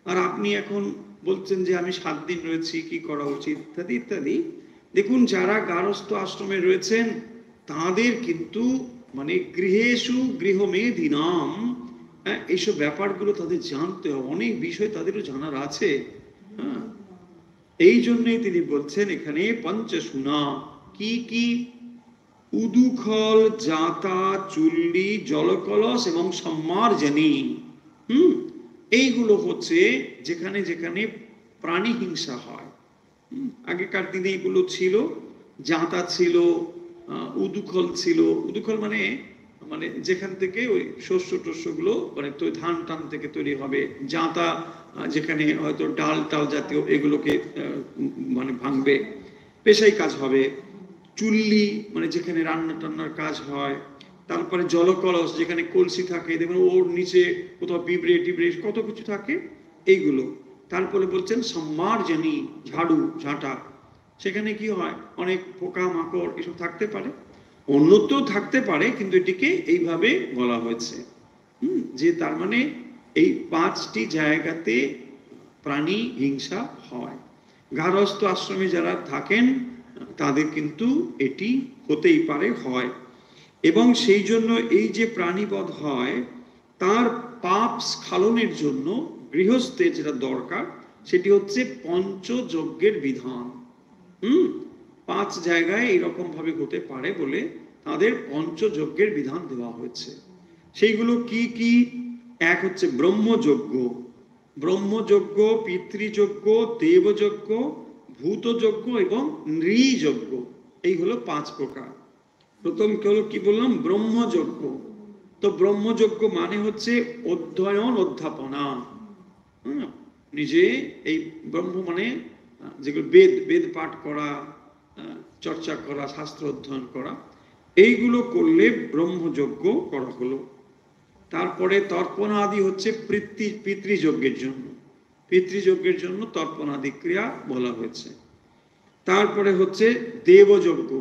আর আপনি এখন বলছেন যে আমি 7 দিন রয়েছি, কি করা উচিত ইত্যাদি ইত্যাদি। দেখুন, যারা গারস্থ আশ্রমে রয়েছেন তাদের কিন্তু মানে গৃহেষু গৃহমেধিনাম, এইসব ব্যাপারগুলো তাদের জানতে হবে, অনেক বিষয় তাদেরও জানার আছে। হ্যাঁ, এই জন্যই তিনি বলছেন এখানে পঞ্চশূলা। কি কি? উদুখল, জাতা, চুল্লি, জলকলস এবং সম্মার্জনী। এইগুলো হচ্ছে যেখানে যেখানে প্রাণী হিংসা হয়। আগেকার দিনে এগুলো ছিল। জাতা ছিল, উদুখল ছিল। উদুখল মানে মানে যেখান থেকে ওই শস্য টস্যগুলো মানে ধান টান থেকে তৈরি হবে। জাতা যেখানে হয়তো ডাল টাল জাতীয় এগুলোকে মানে ভাঙবে, পেশাই কাজ হবে। চুল্লি মানে যেখানে রান্না টান্নার কাজ হয়। তারপরে জলকলস, যেখানে কলসি থাকে, দেখবেন ওর নিচে কোথাও পিঁপড়ে টিপড়ে কত কিছু থাকে, এইগুলো। তারপরে বলছেন সম্মার্জনী, ঝাড়ু ঝাঁটা, সেখানে কি হয় অনেক পোকা মাকড় এসব থাকতে পারে, অন্যত্র থাকতে পারে, কিন্তু এটিকে এইভাবে বলা হয়েছে যে তার মানে এই 5টি জায়গাতে প্রাণী হিংসা হয়। গারস্থ আশ্রমে যারা থাকেন তাদের কিন্তু এটি হতেই পারে, হয়। এবং সেই জন্য এই যে প্রাণীবধ হয় তার পাপ স্খলনের জন্য গৃহস্থের যেটা দরকার সেটি হচ্ছে পঞ্চযজ্ঞের বিধান। 5 জায়গায় এরকম ভাবে হতে পারে বলে তাদের পঞ্চযজ্ঞের বিধান দেওয়া হয়েছে। সেইগুলো কি কি? এক হচ্ছে ব্রহ্মযজ্ঞ, ব্রহ্মযজ্ঞ, পিতৃযজ্ঞ, দেবযজ্ঞ, ভূতযজ্ঞ এবং নৃযজ্ঞ। এই হলো 5 প্রকার। প্রথম হলো কি বললাম? ব্রহ্মযজ্ঞ। তো ব্রহ্মযজ্ঞ মানে হচ্ছে অধ্যয়ন অধ্যাপনা। নিজে এই ব্রহ্ম মানে যেগুলো বেদ, বেদ পাঠ করা, চর্চা করা, শাস্ত্র অধ্যয়ন করা, এইগুলো করলে ব্রহ্মযজ্ঞ করা হলো। তারপরে তর্পণাদি হচ্ছে পিতৃযজ্ঞের জন্য, পিতৃযজ্ঞের জন্য তর্পণাদি ক্রিয়া বলা হয়েছে। তারপরে হচ্ছে দেবযজ্ঞ,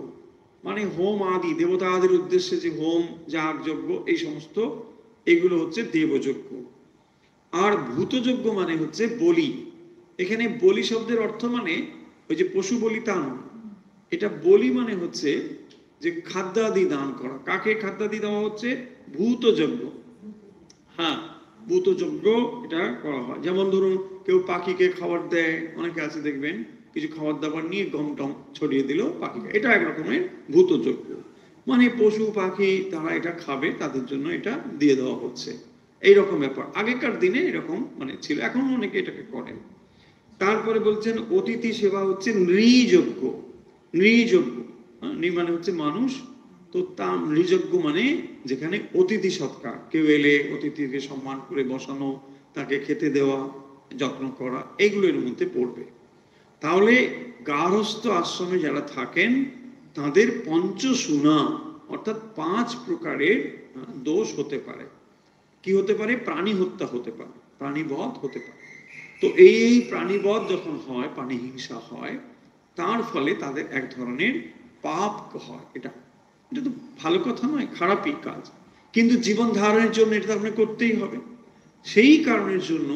মানে হোম আদি, দেবতা আদির উদ্দেশ্যে যে হোম যাগ যজ্ঞ এই সমস্ত, এগুলো হচ্ছে দেবযজ্ঞ। আর ভূতযজ্ঞ মানে হচ্ছে বলি। এখানে বলি শব্দের অর্থ মানে ওই যে পশু বলি তা নয়, এটা বলি মানে হচ্ছে যে খাদ্যাদি দান করা। কাকে খাদ্যাদি দেওয়া হচ্ছে? ভূত যজ্ঞ। হ্যাঁ, ভূত যজ্ঞ এটা করা হয়। যেমন ধরুন কেউ পাখিকে খাবার দেয়, অনেকে আছে দেখবেন কিছু খাবার দাবার নিয়ে গম টম ছড়িয়ে দিল পাখিকে, এটা এক রকমের ভূত যজ্ঞ। মানে পশু পাখি তারা এটা খাবে, তাদের জন্য এটা দিয়ে দেওয়া হচ্ছে, এইরকম ব্যাপার। আগেকার দিনে এরকম মানে ছিল, এখন অনেকে এটাকে করেন। তারপরে বলছেন অতিথি সেবা হচ্ছে নৃযজ্ঞ। নৃযজ্ঞ মানে হচ্ছে মানুষ, তো তা নৃযজ্ঞ মানে যেখানে অতিথি সৎকার, কেউ এলে অতিথিকে সম্মান করে বসানো, তাকে খেতে দেওয়া, যত্ন করা, এগুলো এর মধ্যে পড়বে। তাহলে গার্হস্থ আশ্রমে যারা থাকেন তাদের পঞ্চসুনা অর্থাৎ 5 প্রকারের দোষ হতে পারে। কি হতে পারে? প্রাণী হত্যা হতে পারে, প্রাণীবধ হতে পারে। তো এই প্রাণীবধ যখন হয়, প্রাণী হিংসা হয়, তার ফলে তাদের এক ধরনের পাপ হয়। এটা এটা তো ভালো কথা নয়, খারাপই কাজ, কিন্তু জীবন ধারণের জন্য এটা আপনাকে করতেই হবে। সেই কারণের জন্য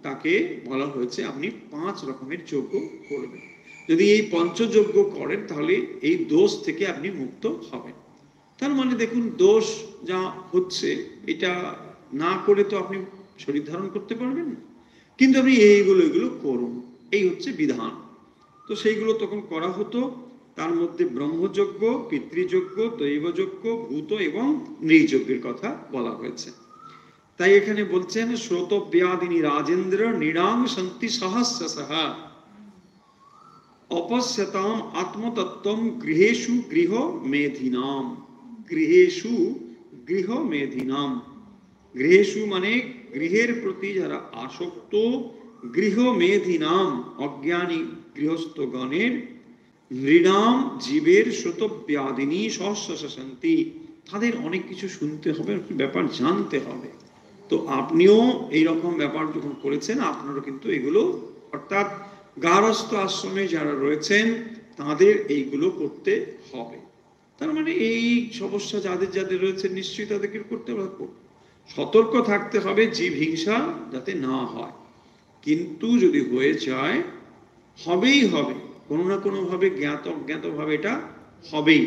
তাকে বলা হয়েছে আপনি 5 রকমের যজ্ঞ করবেন। যদি এই পঞ্চযজ্ঞ করেন তাহলে এই দোষ থেকে আপনি মুক্ত হবেন। তার মানে দেখুন, দোষ যা হচ্ছে এটা না করে তো আপনি শরীর ধারণ করতে পারবেন না, কিন্তু আপনি এগুলো করুন, এই হচ্ছে বিধান। তো সেইগুলো তখন করা হতো। তার মধ্যে ব্রহ্মযজ্ঞ, পিতৃযজ্ঞ, দৈবযজ্ঞ, ভূত এবং নৃযজ্ঞের কথা বলা হয়েছে। তাই এখানে বলছেন শ্রোতব্যাদিনী রাজেন্দ্র নৃণাং সন্তি সহস্রশঃ অপশ্যতাম আত্মতত্ত্বম গৃহেষু গৃহ মেধিনাম। গৃহেষু গৃহ মেধিনাম, গৃহেষু মানে গৃহের প্রতি যারা আসক্ত, গৃহ মেধিনাম অজ্ঞানী গৃহস্থগণের, নৃণাম জীবের শ্রোতব্যাদিনী সহস্রশান্তি, তাদের অনেক কিছু শুনতে হবে, ব্যাপার জানতে হবে। তো আপনিও এইরকম ব্যাপার যখন করেছেন, আপনারও কিন্তু এগুলো, অর্থাৎ গার্হস্থ আশ্রমে যারা রয়েছেন তাদের এইগুলো করতে হবে। তার মানে এই সমস্যা যাদের যাদের রয়েছে নিশ্চয়ই তাদেরকে করতে হবে। সতর্ক থাকতে হবে জীব হিংসা যাতে না হয়, কিন্তু যদি হয়ে যায় হবেই হবে, কোনো না কোনো ভাবে জ্ঞাত অজ্ঞাত ভাবে এটা হবেই।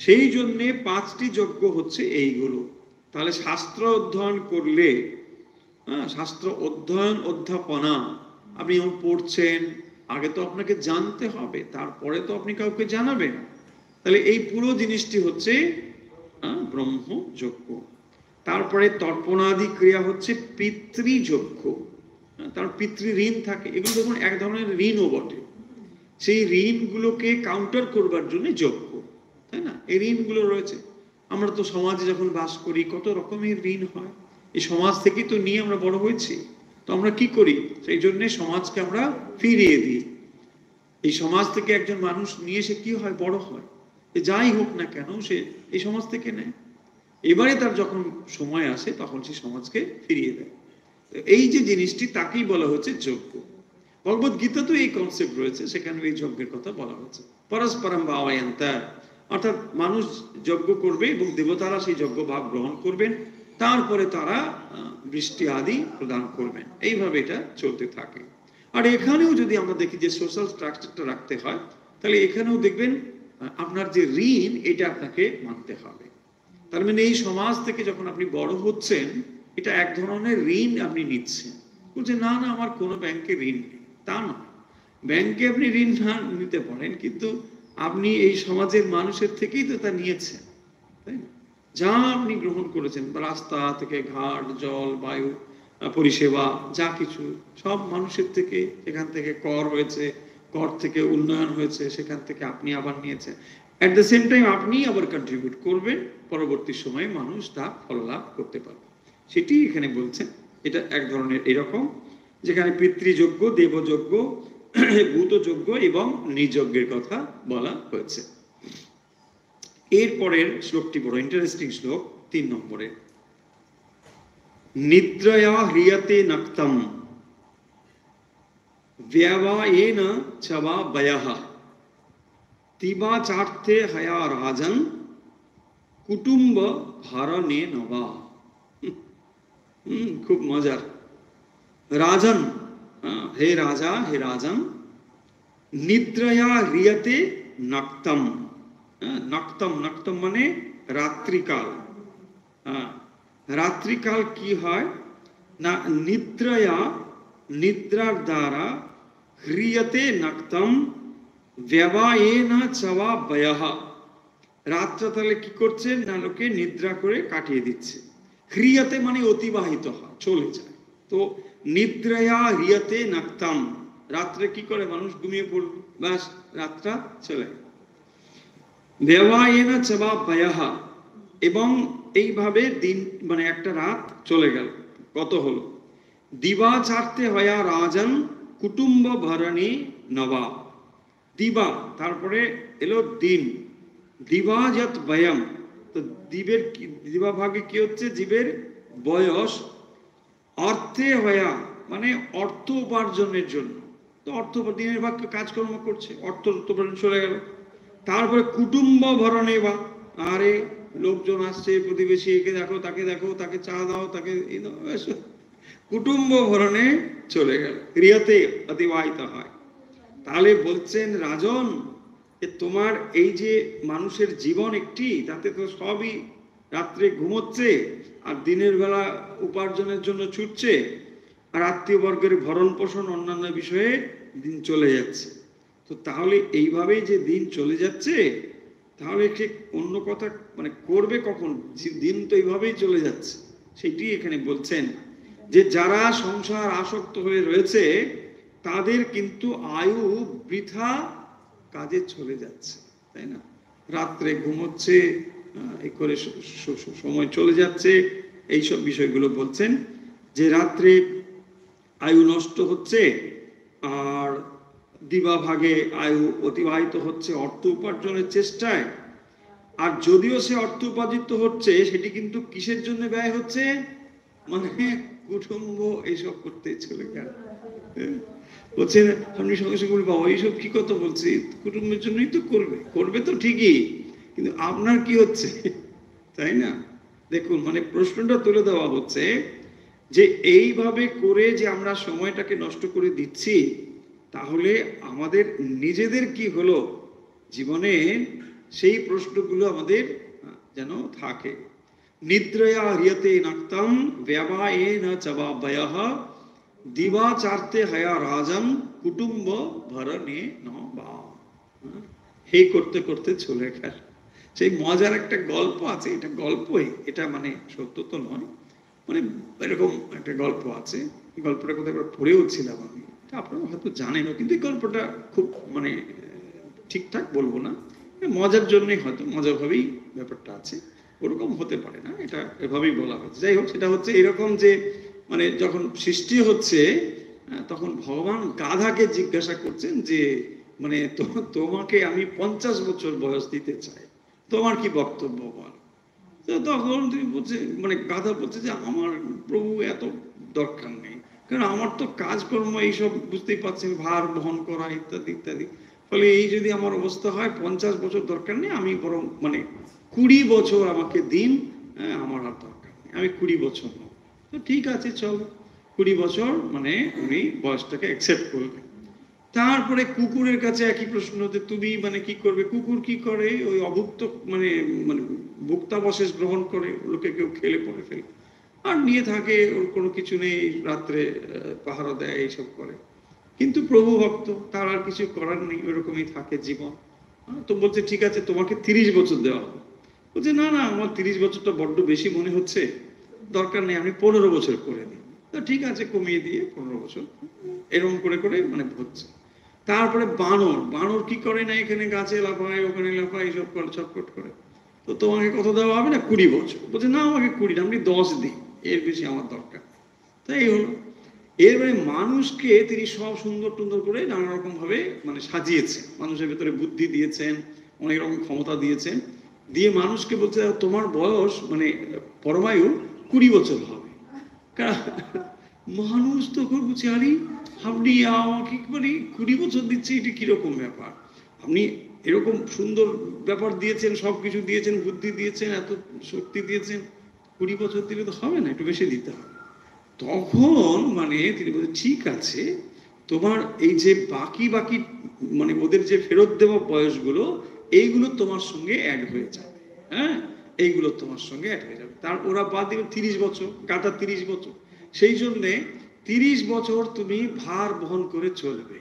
সেই জন্যে 5টি যজ্ঞ হচ্ছে এইগুলো। তাহলে শাস্ত্র অধ্যয়ন করলে, শাস্ত্র অধ্যয়ন অধ্যাপনা, আপনি যখন পড়ছেন আগে তো আপনাকে জানতে হবে, তারপরে তো আপনি কাউকে জানাবেন। তাহলে এই পুরো জিনিসটি হচ্ছে ব্রহ্মযজ্ঞ। তারপরে তর্পণাদি ক্রিয়া হচ্ছে পিতৃযজ্ঞ। তার পিতৃ ঋণ থাকে, এগুলো দেখুন এক ধরনের ঋণও বটে। সেই ঋণগুলোকে কাউন্টার করবার জন্য যজ্ঞ, তাই না? এই ঋণগুলো রয়েছে। আমরা তো সমাজে যখন বাস করি কত রকমের ঋণ হয়, এই সমাজ থেকেই তো নিয়ে আমরা বড় হয়েছি। তো আমরা কি করি? সেই জন্য সমাজকে আমরা ফিরিয়ে দিই। এই সমাজ থেকে একজন মানুষ নিয়ে সে কি হয়? বড় হয়। যাই হোক না কেন সে এই সমাজ থেকে নেয়, এবারে তার যখন সময় আসে তখন সে সমাজকে ফিরিয়ে দেয়। এই যে জিনিসটি তাকেই বলা হচ্ছে যজ্ঞ। ভগবদ গীতা তো এই কনসেপ্ট রয়েছে, সেখানে এই যজ্ঞের কথা বলা হচ্ছে। পরস্পরম ভাবায়ন্তা, অর্থাৎ মানুষ যজ্ঞ করবে এবং দেবতারা সেই যজ্ঞ ভাব গ্রহণ করবেন, তারপরে তারা বৃষ্টি আদি প্রদান করবেন। এইভাবে এটা চলতে থাকে। আর এখানেও যদি আমরা দেখি যে সোশ্যাল স্ট্রাকচারটা রাখতে হয়, তাহলে এখানেও দেখবেন আপনার যে ঋণ এটা আপনাকে মানতে হবে। তার মানে এই সমাজ থেকে যখন আপনি বড় হচ্ছেন, এটা এক ধরনের ঋণ আপনি নিচ্ছেন। বলছে না না, আমার কোনো ব্যাংকে ঋণ নেই, তা নয়। ব্যাংকে আপনি ঋণ না নিতে পারেন, কিন্তু আপনি এই সমাজের মানুষের থেকেই তো তা নিয়েছেন, তাই না? যা আপনি গ্রহণ করেছেন, রাস্তা থেকে ঘাট, জল, বায়ু পরিষেবা, যা কিছু সব মানুষের থেকে, সেখান থেকে কর হয়েছে, কর থেকে উন্নয়ন হয়েছে, সেখান থেকে আপনি আবার নিয়েছেন। অ্যাট দ্য সেম টাইম আপনি আবার কন্ট্রিবিউট করবেন, পরবর্তী সময়ে মানুষ তা ফল লাভ করতে পারবে। সেটি এখানে বলছেন। এটা এক ধরনের এরকম, যেখানে পিতৃযজ্ঞ, দেবযজ্ঞ, ভূতযজ্ঞ এবং নৃযজ্ঞের কথা বলা হয়েছে। এরপরের শ্লোকটি বড় ইন্টারেস্টিং শ্লোক, 3 নম্বরে। নিদ্রয়া হ্রিয়তে নক্তম ব্যবায়েন চবা বয়ঃ তিবাচার্থে হয়া রাজন কুটুম্ব ভারণে নবা। খুব মজার। রাজন, হে রাজা, হে রাজন, নিদ্রয়া হ্রিয়তে নক্তম, নক্তম, নক্তম মানে রাত্রিকাল। রাত্রিকাল কি হয় না, নিদ্রয়া, নিদ্রার দ্বারা হ্রিয়তে নক্তম ব্যবায়েনা চবা ব্যয়ঃ। রাতটা তাহলে কি করছে না, লোকে নিদ্রা করে কাটিয়ে দিচ্ছে। হ্রিয়তে মানে অতিবাহিত হয়, চলে যায়। তো নিদ্রয়া হ্রিয়তে নক্তম, রাত্রে কি করে মানুষ ঘুমিয়ে পড়ল, ব্যাস রাতটা চলে গেল। ব্যবায়েনা চবা ব্যয়ঃ, এবং এইভাবে দিন মানে একটা রাত চলে গেল। কত হলো, দিবা চারতে হয়া রাজন কুটুম্ব ভরণী নবা। দিবা, তারপরে এলো দিন, দিবাযত বয়ম। তো দিবের দিবা ভাগে কি হচ্ছে, জীবের বয়স। অর্থে হয়া মানে অর্থ উপার্জনের জন্য, তো অর্থ দিনের ভাগ কাজকর্ম করছে, অর্থ উপার্জন চলে গেল। তারপরে কুটুম্ব ভরণে বা, আরে লোকজন আসছে, প্রতিবেশী, একে দেখো তাকে দেখো, তাকে চা দাও, তাকে কুটুম্ব ভরণে চলে গেল, ক্রিয়াতে অতিবাহিত হয়। তাহলে বলছেন রাজন, তোমার এই যে মানুষের জীবন একটি, তাতে তো সবই রাত্রে ঘুমোচ্ছে আর দিনের বেলা উপার্জনের জন্য ছুটছে, আর আত্মীয় বর্গের ভরণ পোষণ অন্যান্য বিষয়ে দিন চলে যাচ্ছে। তো তাহলে এইভাবেই যে দিন চলে যাচ্ছে, তাহলে ঠিক অন্য কথা মানে করবে কখন, দিন তো এইভাবেই চলে যাচ্ছে। সেটি এখানে বলছেন যে যারা সংসার আসক্ত হয়ে রয়েছে তাদের কিন্তু আয়ু বৃথা কাজে চলে যাচ্ছে, তাই না? রাত্রে ঘুমোচ্ছে, এই করে সময় চলে যাচ্ছে, এইসব বিষয়গুলো বলছেন যে রাত্রে আয়ু নষ্ট হচ্ছে, আর দিবা ভাগে আয়ু অতিবাহিত হচ্ছে অর্থ উপার্জনের চেষ্টায়। আর যদিও সে অর্থ উপার্জিত হচ্ছে, সেটি কিন্তু কিসের জন্য ব্যয় হচ্ছে, মানে কুটুম্ব এইসব করতে চলে গেল। বলছেন আপনি সঙ্গে সঙ্গে বাবা এইসব কি কথা বলছি, কুটুম্বের জন্যই তো করবে, করবে তো ঠিকই, কিন্তু আপনার কি হচ্ছে, তাই না? দেখুন মানে প্রশ্নটা তুলে দেওয়া হচ্ছে যে এইভাবে করে যে আমরা সময়টাকে নষ্ট করে দিচ্ছি, তাহলে আমাদের নিজেদের কি হলো জীবনে, সেই প্রশ্নগুলো আমাদের যেন থাকে। নিদ্রয়া হ্রিয়তে নক্তম ব্যবায়েন চবা ব্যয়ঃ দিবা চারতে হয়া রাজন কুটুম্ব ভরণে নবা। এই করতে করতে চলে গেল। সেই মজার একটা গল্প আছে, এটা গল্পই, এটা মানে সত্য তো নয়, মানে এরকম একটা গল্প আছে। গল্পটা কোথায় পড়েও ছিলাম আমি, আপনারা হয়তো জানেনও, কিন্তু এই গল্পটা খুব মানে ঠিকঠাক বলবো না, মজার জন্যই হয়তো মজাভাবেই ব্যাপারটা আছে, ওরকম হতে পারে না, এটা এভাবেই বলা হচ্ছে। যাই হোক, সেটা হচ্ছে এরকম যে মানে যখন সৃষ্টি হচ্ছে তখন ভগবান গাধাকে জিজ্ঞাসা করছেন যে মানে তোমাকে আমি 50 বছর বয়স দিতে চাই, তোমার কি বক্তব্য বল। তখন তুমি বলছে মানে গাধা বলছে যে আমার প্রভু এত দরকার নেই, কারণ আমার তো কাজকর্ম এইসব বুঝতেই পারছেন, ভার বহন করা ইত্যাদি ইত্যাদি, ফলে এই যদি আমার অবস্থা হয় 50 বছর দরকার নেই, আমি বরং মানে 20 বছর আমাকে দিন, আমার আর দরকার নেই, আমি 20 বছর নেব। তো ঠিক আছে চলো, 20 বছর মানে উনি বয়সটাকে অ্যাকসেপ্ট করলেন। তারপরে কুকুরের কাছে একই প্রশ্ন, যে তুমি মানে কি করবে। কুকুর কি করে, ওই অভুক্ত মানে মানে ভুক্তাবশেষ গ্রহণ করে, লোকে কেউ খেলে পড়ে ফেলে আর নিয়ে থাকে, ওর কোনো কিছু নেই, রাত্রে পাহারা দেয়, এইসব করে। কিন্তু প্রভু ভক্ত, তার আর কিছু করার নেই, ওরকমই থাকে জীবন। তো বলছে ঠিক আছে তোমাকে 30 বছর দেওয়া হবে। বলছে না না, আমার 30 বছরটা বড্ড বেশি মনে হচ্ছে, দরকার নেই, আমি 15 বছর করে দিই। তো ঠিক আছে, কমিয়ে দিয়ে 15 বছর, এরকম করে করে মানে হচ্ছে। তারপরে বানর, বানর কি করে না, এখানে গাছে লাফায়, ওখানে লাফায়, এইসব করে, ছটফট করে। তো তোমাকে কত দেওয়া হবে না, 20 বছর। বলছে না, আমাকে 20 না, আপনি 10 দিন, এর বেশি আমার দরকার। তাই হলো। এরপরে মানুষকে তিনি সব সুন্দর টুন্দর করে নানা রকম ভাবে মানে সাজিয়েছেন, মানুষের ভেতরে বুদ্ধি দিয়েছেন, অনেক রকম ক্ষমতা দিয়েছেন, দিয়ে মানুষকে বলছে তোমার বয়স মানে পরমায়ু 20 বছর হবে। মানুষ তখন বলছে আরে আপনি আমাকে মানে 20 বছর দিচ্ছে, এটা কিরকম ব্যাপার, আপনি এরকম সুন্দর ব্যাপার দিয়েছেন, সবকিছু দিয়েছেন, বুদ্ধি দিয়েছেন, এত শক্তি দিয়েছেন, 20 বছর দিলে তো হবে না, একটু বেশি দিতে হবে। তখন মানে তিনি বলছেন ঠিক আছে, তোমার এই যে বাকি বাকি মানে ওদের যে ফেরত দেওয়া বয়সগুলো, এইগুলো তোমার সঙ্গে অ্যাড হয়ে যাবে। হ্যাঁ, এইগুলো তোমার সঙ্গে অ্যাড হয়ে যাবে। তার ওরা বাদ দিবে 30 বছর, গাদা 30 বছর। সেই জন্যে 30 বছর তুমি ভার বহন করে চলবে।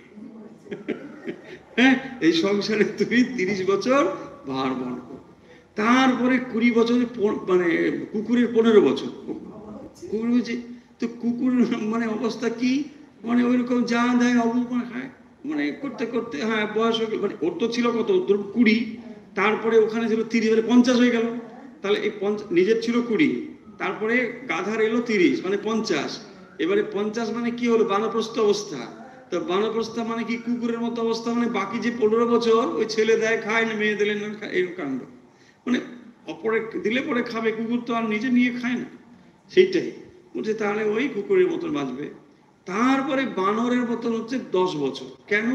হ্যাঁ, এই সংসারে তুমি 30 বছর ভার বহন করো। তারপরে 20 বছর মানে কুকুরের 15 বছর। কুকুর বলছে তো কুকুর মানে অবস্থা কি, মানে ওইরকম যা দেয় অবলম্বন খায়, মানে করতে করতে হ্যাঁ বয়স হয়ে গেল। মানে ওর তো ছিল কত, ধরুন 20, তারপরে ওখানে ছিল 30, মানে 50 হয়ে গেল। তাহলে এই নিজের ছিল 20, তারপরে গাধার এলো 30, মানে 50। এবারে 50 মানে কি হলো, বানপ্রস্থ অবস্থা। তো বানপ্রস্থ মানে কি, কুকুরের মতো অবস্থা, মানে বাকি যে 15 বছর ওই ছেলে দেয় খায় না, মেয়ে দিলে না খায়, এরকম কাণ্ড। মানে অপরে দিলে পরে খাবে, কুকুর তো আর নিজে নিয়ে খায় না। সেইটাই বলছে, তাহলে ওই কুকুরের মতন বাঁচবে। তারপরে বানরের মতন হচ্ছে 10 বছর। কেন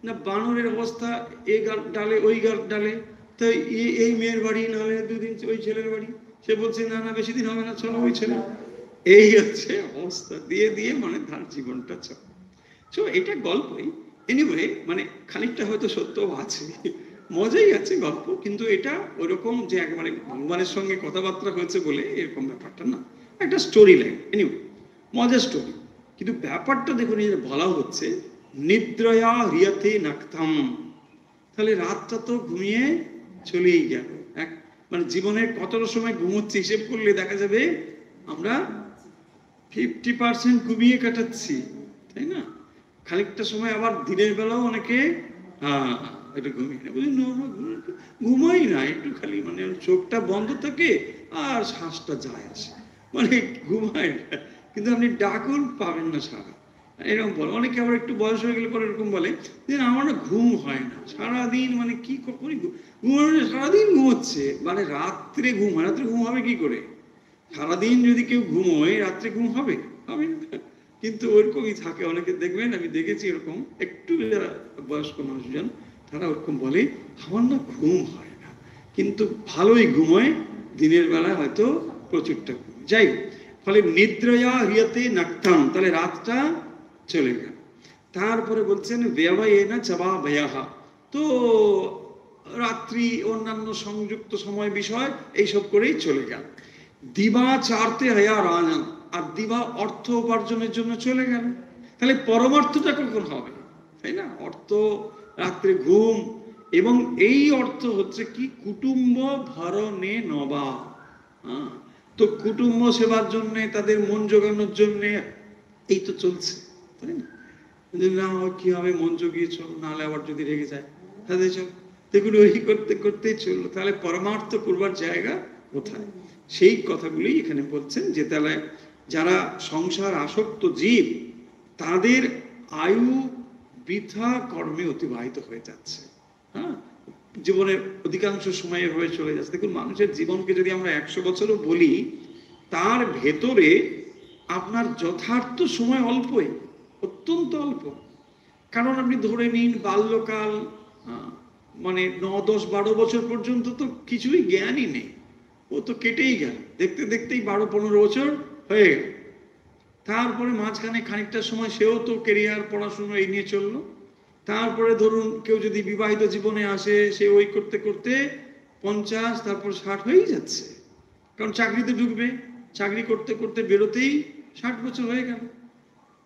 না, বানরের অবস্থা এই গাছ ডালে ওই গাছ ডালে, তো এই মেয়ের বাড়ি, নাহলে 2 দিন ওই ছেলের বাড়ি। সে বলছে না না বেশি দিন হবে না, চলো ওই ছেলে। এই হচ্ছে অবস্থা, দিয়ে দিয়ে মানে তার জীবনটা চলে। সো এটা গল্পই, এনিওয়ে মানে খানিকটা হয়তো সত্য আছে, মজাই আছে গল্প, কিন্তু এটা ওইরকম যে একবারে ভগবানের সঙ্গে কথাবার্তা হয়েছে বলে এরকম ব্যাপারটা না, একটা স্টোরি লাইন, এনিওয়ে মজার স্টোরি। কিন্তু ব্যাপারটা দেখুন, এই বলা হচ্ছে নিদ্রয়া হ্রিয়তে নাক্তাম, তাহলে রাতটা তো ঘুমিয়ে চলেই গেল। এক মানে জীবনের কতটা সময় ঘুমোচ্ছি হিসেব করলে দেখা যাবে আমরা 50% ঘুমিয়ে কাটাচ্ছি, তাই না? খানিকটা সময় আবার দিনের বেলাও অনেকে একটু ঘুমিয়ে নেয়, বুঝলি ঘুমাই না, একটু খালি মানে চোখটা বন্ধ থাকে আর শ্বাসটা যায় আসে, মানে ঘুমায় না। কিন্তু আপনি ডাকুন পাবেন না সারা, এরকম বলে অনেকে। আবার একটু বয়স হয়ে গেলে পরে এরকম বলে যে আমার না ঘুম হয় না সারাদিন, মানে কি কখনই ঘুমানো, সারাদিন ঘুমোচ্ছে, মানে রাত্রে ঘুম হয়। রাত্রে ঘুম হবে কি করে? সারাদিন যদি কেউ ঘুমোয় রাত্রে ঘুম হবে? হবে না। কিন্তু ওরকমই থাকে অনেকে, দেখবেন আমি দেখেছি এরকম, একটু যারা বয়স্ক মানুষজন তারা ওরকম বলে আমার না ঘুম হয় না, কিন্তু ভালোই ঘুমোয়, দিনের বেলা হয়তো প্রচুরটা ঘুম। যাই হোক, ফলে নিদ্রয়া হ্রিয়তে নাক্তাম, তাহলে রাতটা চলে গেল। তারপরে বলছেন ব্যবয়েনা চাবা ব্যয়াহা, তো রাত্রি অন্যান্য সংযুক্ত সময় বিষয় এইসব করেই চলে গেল। দিবা চারতে হয়া রাজন, আর দিবা অর্থ উপার্জনের জন্য চলে গেল। তাহলে পরমার্থটা কখন হবে, তাই না? অর্থ, রাত্রে ঘুম, এবং এই অর্থ হচ্ছে কি, কুটুম্ব ভরণে নবা। তো কুটুম্ব সেবার জন্য, তাদের মন জোগানোর জন্য এই তো চলছে, তাই না? না কি হবে, মন জগিয়েছ, নাহলে আবার যদি রেগে যায় তাদের চল, দেখুন ওই করতে করতেই চললো। তাহলে পরমার্থ করবার জায়গা কোথায়? সেই কথাগুলি এখানে বলছেন যে তাহলে যারা সংসার আসক্ত জীব, তাদের আয়ু বৃথা কর্মে অতিবাহিত হয়ে যাচ্ছে। হ্যাঁ, জীবনের অধিকাংশ সময় হয়ে চলে যাচ্ছে। দেখুন, মানুষের জীবনকে যদি আমরা 100 বছরও বলি, তার ভেতরে আপনার যথার্থ সময় অল্পই, অত্যন্ত অল্প। কারণ আপনি ধরে নিন বাল্যকাল, মানে 9, 10, 12 বছর পর্যন্ত তো কিছুই জ্ঞানই নেই, ও তো কেটেই গেল, দেখতে দেখতেই 12-15 বছর হয়ে গেল। তারপরে মাঝখানে খানিকটা সময় সেও তো কেরিয়ার, পড়াশুনো এই নিয়ে চললো। তারপরে ধরুন কেউ যদি বিবাহিত জীবনে আসে, সে ওই করতে করতে 50, তারপর 60 হয়েই যাচ্ছে, কারণ চাকরিতে ঢুকবে, চাকরি করতে করতে বেরোতেই 60 বছর হয়ে গেল।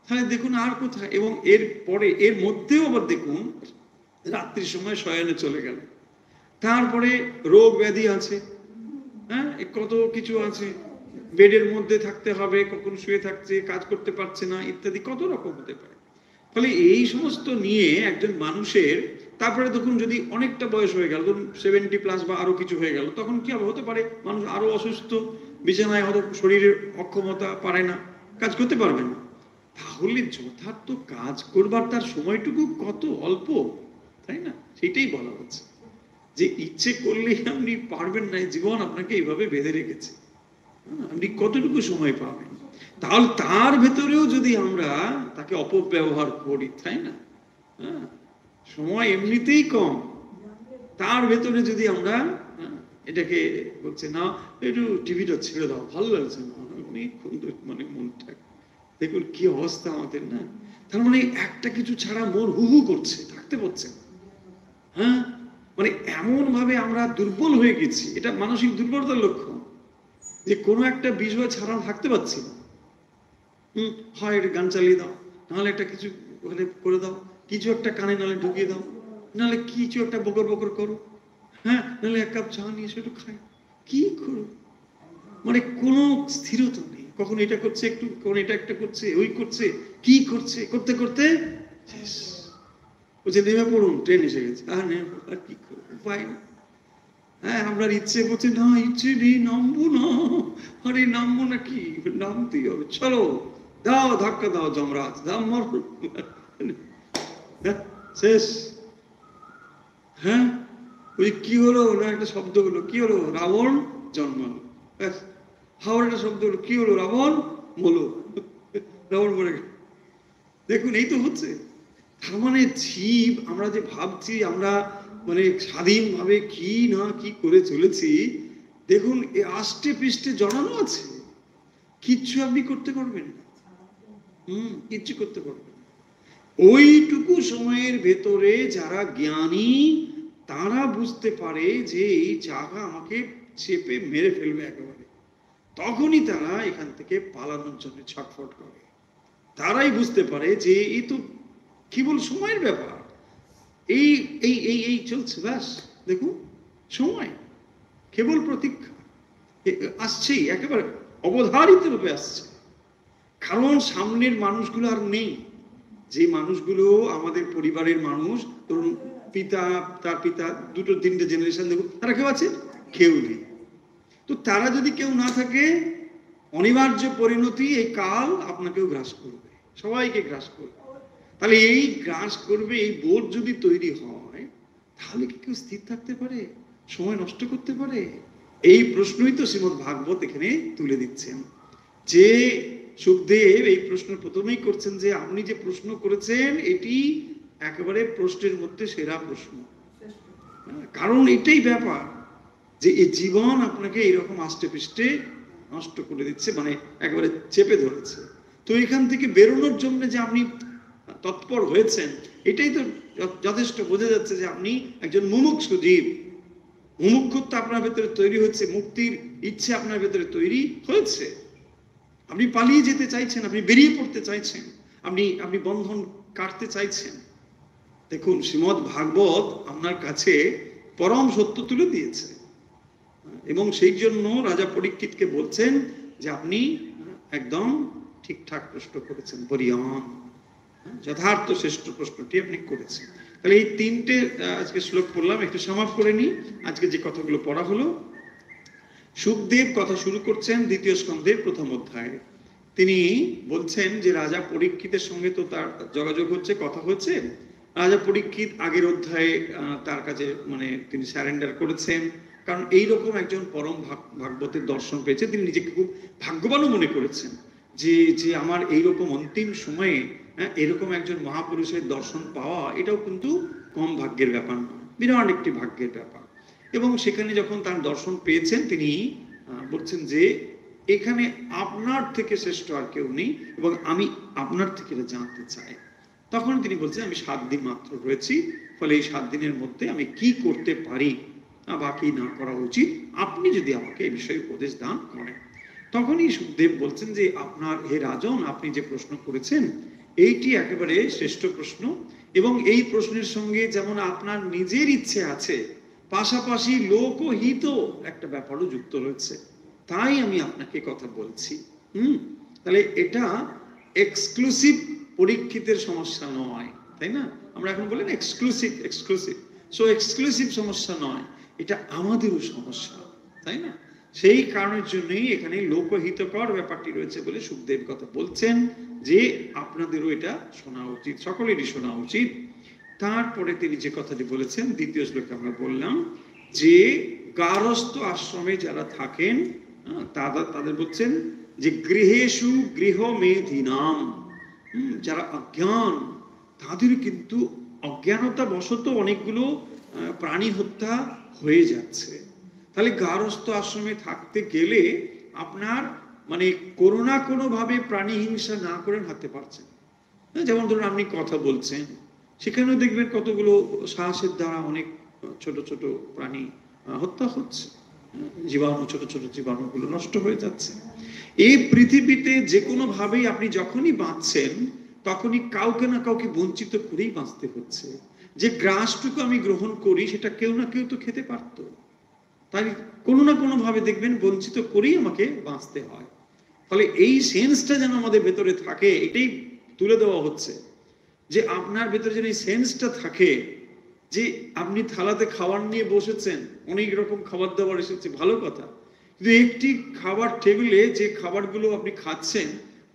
তাহলে দেখুন আর কোথায়। এবং এর পরে এর মধ্যেও আবার দেখুন রাত্রির সময় শয়নে চলে গেল, তারপরে রোগ ব্যাধি আছে, হ্যাঁ কত কিছু আছে, বেডের মধ্যে থাকতে হবে, কখন শুয়ে থাকছে, কাজ করতে পারছে না, ইত্যাদি কত রকম হতে পারে। ফলে এই সমস্ত নিয়ে একজন মানুষের, তারপরে দেখুন যদি অনেকটা বয়স হয়ে গেল, ধরুন 70+ বা আরো কিছু হয়ে গেল, তখন কি হতে পারে, মানুষ আরো অসুস্থ, বিছানায় হয়তো শরীরের অক্ষমতা, পারে না, কাজ করতে পারবে না। তাহলে যথার্থ কাজ করবার তার সময়টুকু কত অল্প, তাই না? সেটাই বলা হচ্ছে যে ইচ্ছে করলেই আপনি পারবেন না, জীবন আপনাকে এইভাবে বেঁধে রেখেছে, আপনি কতটুকু সময় পাবেন। তাহলে তার ভেতরেও যদি আমরা তাকে অপব্যবহার করি, তাই না? সময় এমনিতেই কম, তার ভেতরে যদি আমরা এটাকে বলছে না একটু টিভিটা ছেড়ে দাও, ভালো লাগছে না, অনেক মানে মনটা, দেখুন কি অবস্থা আমাদের, না? তার মানে একটা কিছু ছাড়া মন হু হু করছে, থাকতে পারছে না। হ্যাঁ, মানে এমন ভাবে আমরা দুর্বল হয়ে গেছি, এটা মানসিক দুর্বলতার লক্ষণ, যে কোনো একটা বিষয় ছাড়া থাকতে পারছি না। হয় একটা গান চালিয়ে দাও, নাহলে একটা কিছু ওখানে করে দাও, কিছু একটা কানে নালে ঢুকিয়ে দাও, নাহলে কিছু একটা বকর বকর করো, হ্যাঁ, নাহলে এক কাপ চা নিয়ে এসে একটু খাই, কি করো, মানে কোনো স্থিরতা নেই। কখন এটা করছে একটু, কখন এটা একটা করছে, ওই করছে, কি করছে, করতে করতে শেষ। বলছে নেমে পড়ুন, ট্রেন এসে গেছে, আর নেমে পড়ুন, আর কি করবো, উপায় না। হ্যাঁ, আপনার ইচ্ছে করছে, না ইচ্ছে নেই, নামবো না, আরে নামবো না, কি নামতেই হবে, চলো দাও ধাক্কা দাও যমরাজ, দাও মর, শেষ। হ্যাঁ, ওই কি হলো না, একটা শব্দ হলো, কি হলো, রাবণ জন্মালো, হাওড় একটা শব্দ হলো, কি হলো, রাবণ বলো, রাবণ মরে গেল। দেখুন এই তো হচ্ছে। তার মানে জীব, আমরা যে ভাবছি আমরা মানে স্বাধীনভাবে কি না কি করে চলেছি, দেখুন এ আষ্টে পৃষ্ঠে জড়ানো আছে, কিচ্ছু আপনি করতে পারবেন না। কিচ্ছু করতে পারবেন না। ওইটুকু সময়ের ভেতরে যারা জ্ঞানী, তারা বুঝতে পারে যে এই জায়গা আমাকে চেপে মেরে ফেলবে একেবারে, তখনই তারা এখান থেকে পালানোর জন্য ছটফট করে। তারাই বুঝতে পারে যে এই তো কেবল সময়ের ব্যাপার, এই এই এই এই চলছে, ব্যাস দেখুন সময় কেবল প্রতীক্ষা, আসছেই, একেবারে অবধারিত রূপে আসছে। কারণ সামনের মানুষগুলো আর নেই, যে মানুষগুলো আমাদের পরিবারের মানুষ, ধরুন পিতা, তার পিতা, দুটো তিনটে জেনারেশন, দেখুন তারা কেউ আছে, কেউ নেই। তো তারা যদি কেউ না থাকে, অনিবার্য পরিণতি এই কাল আপনাকেও গ্রাস করবে, সবাইকে গ্রাস করবে। তাহলে এই গ্রাস করবে, এই বোধ যদি তৈরি হয়, তাহলে কি কেউ স্থির থাকতে পারে, সময় নষ্ট করতে পারে? এই প্রশ্নই তো শ্রীমদ্ ভাগবত এখানে তুলে দিচ্ছেন, যে সুখদেব এই প্রশ্ন প্রথমেই করছেন যে আপনি যে প্রশ্ন করেছেন এটি একেবারে প্রশ্নের মধ্যে সেরা প্রশ্ন। কারণ এটাই ব্যাপার, যে এই জীবন আপনাকে এইরকম আষ্টে পৃষ্ঠে নষ্ট করে দিচ্ছে, মানে একেবারে চেপে ধরেছে। তো এখান থেকে বেরোনোর জন্য যে আপনি তৎপর হয়েছেন, এটাই তো যথেষ্ট বোঝা যাচ্ছে যে আপনি একজন মুমুক্ষু জীব। মুমুক্ষুত্ব আপনার ভেতরে তৈরি হচ্ছে, মুক্তির ইচ্ছে আপনার ভেতরে তৈরি হয়েছে, আপনি পালিয়ে যেতে চাইছেন, আপনি বেরিয়ে পড়তে চাইছেন, আপনি বন্ধন কাটতে চাইছেন। দেখুন শ্রীমদ্ ভাগবত আপনার কাছে পরম সত্য তুলে দিয়েছে, এবং সেই জন্য রাজা পরীক্ষিতকে বলছেন যে আপনি একদম ঠিকঠাক প্রশ্ন করেছেন, বরিয়ান, যথার্থ শ্রেষ্ঠ প্রশ্নটি আপনি করেছেন। তাহলে এই তিনটে আজকে শ্লোক পড়লাম, একটু সমাপ করে নিই আজকে যে কথাগুলো পড়া হলো। সুখদেব কথা শুরু করছেন দ্বিতীয় স্কন্ধের প্রথম অধ্যায়ে। তিনি বলছেন যে রাজা পরীক্ষিতের সঙ্গে তো তার যোগাযোগ হচ্ছে, কথা হচ্ছে। রাজা পরীক্ষিত আগের অধ্যায়ে তার কাছে মানে তিনি স্যারেন্ডার করেছেন, কারণ এইরকম একজন পরম ভাগবতের দর্শন পেয়েছে, তিনি নিজেকে খুব ভাগ্যবানও মনে করেছেন, যে যে আমার এইরকম অন্তিম সময়ে এরকম একজন মহাপুরুষের দর্শন পাওয়া, এটাও কিন্তু কম ভাগ্যের ব্যাপার নয়, বিরাট একটি ভাগ্যের ব্যাপার। এবং সেখানে যখন তার দর্শন পেয়েছেন, তিনি বলছেন যে এখানে আপনার থেকে শ্রেষ্ঠ আর কেউ নেই, এবং আমি আপনার থেকে এটা জানতে চাই। তখন তিনি বলছেন আমি 7 দিন মাত্র রয়েছি, ফলে এই 7 দিনের মধ্যে আমি কি করতে পারি বা কি না করা উচিত, আপনি যদি আমাকে এই বিষয়ে উপদেশ দান করেন। তখনই সুখদেব বলছেন যে আপনার হে রাজন, আপনি যে প্রশ্ন করেছেন এইটি একেবারে শ্রেষ্ঠ প্রশ্ন, এবং এই প্রশ্নের সঙ্গে যেমন আপনার নিজের ইচ্ছে আছে, পাশাপাশি লোকহিত একটা ব্যাপারও যুক্ত রয়েছে, তাই আমি আপনাকে কথা বলছি। তাহলে এটা এক্সক্লুসিভ পরীক্ষিতের সমস্যা নয়, তাই না? আমরা এখন বলেন এক্সক্লুসিভ, সো এক্সক্লুসিভ সমস্যা নয়, এটা আমাদেরও সমস্যা, তাই না? সেই কারণের জন্যই এখানে লোকহিতকর ব্যাপারটি রয়েছে বলে সুখদেব কথা বলছেন যে আপনাদেরও এটা শোনা উচিত, সকলেরই শোনা উচিত। তারপরে তিনি যে কথাটি বলেছেন দ্বিতীয় শ্লোকে আমরা বললাম, যে গারস্থ আশ্রমে যারা থাকেন তাদের বলছেন যে গৃহেষু গৃহমেধিনাম, যারা অজ্ঞান, তাদের কিন্তু অজ্ঞানতা বশত অনেকগুলো প্রাণী হত্যা হয়ে যাচ্ছে। তাহলে গারস্থ আশ্রমে থাকতে গেলে আপনার মানে কোনো না কোনো ভাবে প্রাণী হিংসা না করে থাকতে পারছেন। যেমন ধরুন আপনি কথা বলছেন, সেখানেও দেখবেন কতগুলো সাহসের দ্বারা অনেক ছোট ছোট প্রাণী হত্যা হচ্ছে, জীবাণু, ছোট ছোট জীবাণুগুলো নষ্ট হয়ে যাচ্ছে। এই পৃথিবীতে যে কোনো ভাবেই আপনি যখনই বাঁচছেন তখনই কাউকে না কাউকে বঞ্চিত করেই বাঁচতে হচ্ছে। যে গ্রাসটুকু আমি গ্রহণ করি সেটা কেউ না কেউ তো খেতে পারত, তাই কোনো না কোনো ভাবে দেখবেন বঞ্চিত করেই আমাকে বাঁচতে হয়। ফলে এই সেন্সটা যেন আমাদের ভেতরে থাকে, এটাই তুলে দেওয়া হচ্ছে, যে আপনার ভেতরে যেন এই সেন্সটা থাকে যে আপনি থালাতে খাবার নিয়ে বসেছেন, অনেক রকম খাবার দাবার এসেছে, ভালো কথা, কিন্তু একটি খাবার টেবিলে যে খাবারগুলো আপনি খাচ্ছেন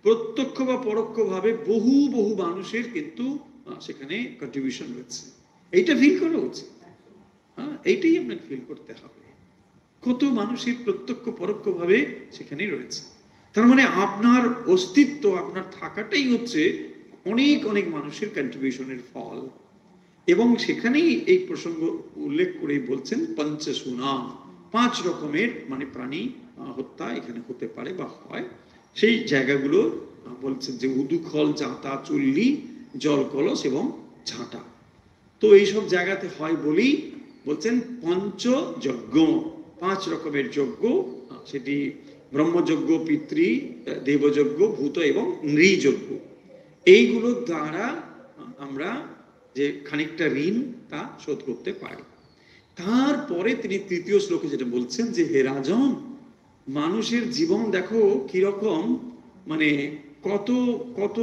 প্রত্যক্ষ বা পরোক্ষ ভাবে বহু বহু মানুষের কিন্তু সেখানে কন্ট্রিবিউশন রয়েছে। এইটা ফিল করা উচিত। হ্যাঁ, এইটাই আপনাকে ফিল করতে হবে, কত মানুষের প্রত্যক্ষ পরোক্ষ ভাবে সেখানে রয়েছে। তার মানে আপনার অস্তিত্ব, আপনার থাকাটাই হচ্ছে অনেক অনেক মানুষের কন্ট্রিবিউশনের ফল। এবং সেখানেই এই প্রসঙ্গ উল্লেখ করে বলছেন পঞ্চসুনা, 5 রকমের মানে প্রাণী হত্যা এখানে হতে পারে বা হয়। সেই জায়গাগুলো বলছেন যে উদুখল, জাঁতা, চুল্লি, জল কলস এবং ঝাঁটা। তো এইসব জায়গাতে হয় বলেই বলছেন পঞ্চযজ্ঞ, 5 রকমের যজ্ঞ, সেটি ব্রহ্মযজ্ঞ, পিতৃ দেবযজ্ঞ, ভূত এবং নৃযজ্ঞ। এইগুলোর দ্বারা আমরা যে খানিকটা ঋণ তা শোধ করতে পারি। তারপরে তিনি তৃতীয় শ্লোকে যেটা বলছেন যে হে রাজন, মানুষের জীবন দেখো কিরকম, মানে কত কত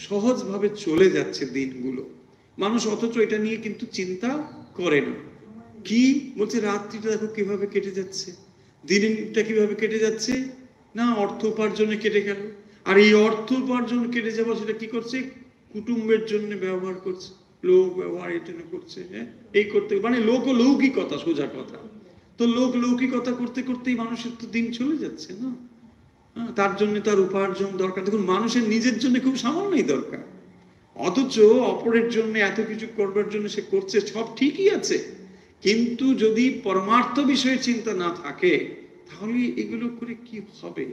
সহজভাবে চলে যাচ্ছে দিনগুলো, মানুষ অথচ এটা নিয়ে কিন্তু চিন্তা করে না। কি বলছে, রাত্রিটা দেখো কিভাবে কেটে যাচ্ছে, দিনটা কিভাবে কেটে যাচ্ছে, না অর্থ উপার্জনে কেটে গেল, আর এই অর্থ উপার্জন কেটে যাবো সেটা কি করছে, কুটুম্বের জন্য ব্যবহার করছে, লোক ব্যবহার এর জন্য করছে, হ্যাঁ এই করতে, মানে লৌকিকতা, সোজা কথা। তো লৌকিকতা করতে করতেই মানুষের তো দিন চলে যাচ্ছে না। তার জন্য তার উপার্জন দরকার, দেখুন মানুষের নিজের জন্য খুব সামান্যই দরকার, অথচ অপরের জন্য এত কিছু করবার জন্য সে করছে, সব ঠিকই আছে, কিন্তু যদি পরমার্থ বিষয়ে চিন্তা না থাকে তাহলে এগুলো করে কি হবে,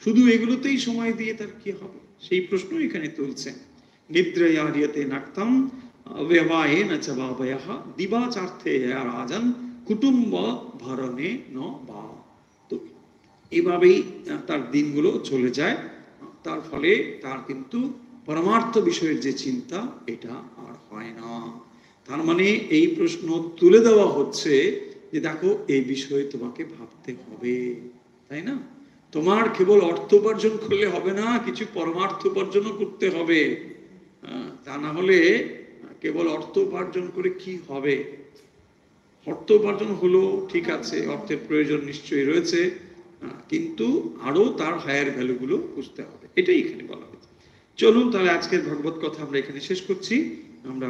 শুধু এগুলোতেই সময় দিয়ে তার কি হবে, সেই প্রশ্ন এখানে তুলছেন। নিদ্রয়ারিয়তে নাক্তম ব্যবায়েন চ বাবয়ঃ দিবাচার্থে রাজন কুটুম্ব ভরণে ন বা। তো এভাবেই তার দিনগুলো চলে যায়, তার ফলে তার কিন্তু পরমার্থ বিষয়ের যে চিন্তা এটা আর হয় না। তার মানে এই প্রশ্ন তুলে দেওয়া হচ্ছে যে দেখো এই বিষয়ে তোমাকে ভাবতে হবে, তাই না? তোমার কেবল অর্থ উপার্জন করলে হবে না, কিছু পরমার্থ উপার্জনও করতে হবে। তা না হলে কেবল অর্থ উপার্জন করে কি হবে? অর্থ উপার্জন হলো ঠিক আছে, অর্থের প্রয়োজন নিশ্চয়ই রয়েছে, কিন্তু আরো তার হায়ার ভ্যালুগুলো বুঝতে হবে, এটাই এখানে বলা হয়েছে। চলুন তাহলে আজকের ভাগবত কথা আমরা এখানে শেষ করছি। আমরা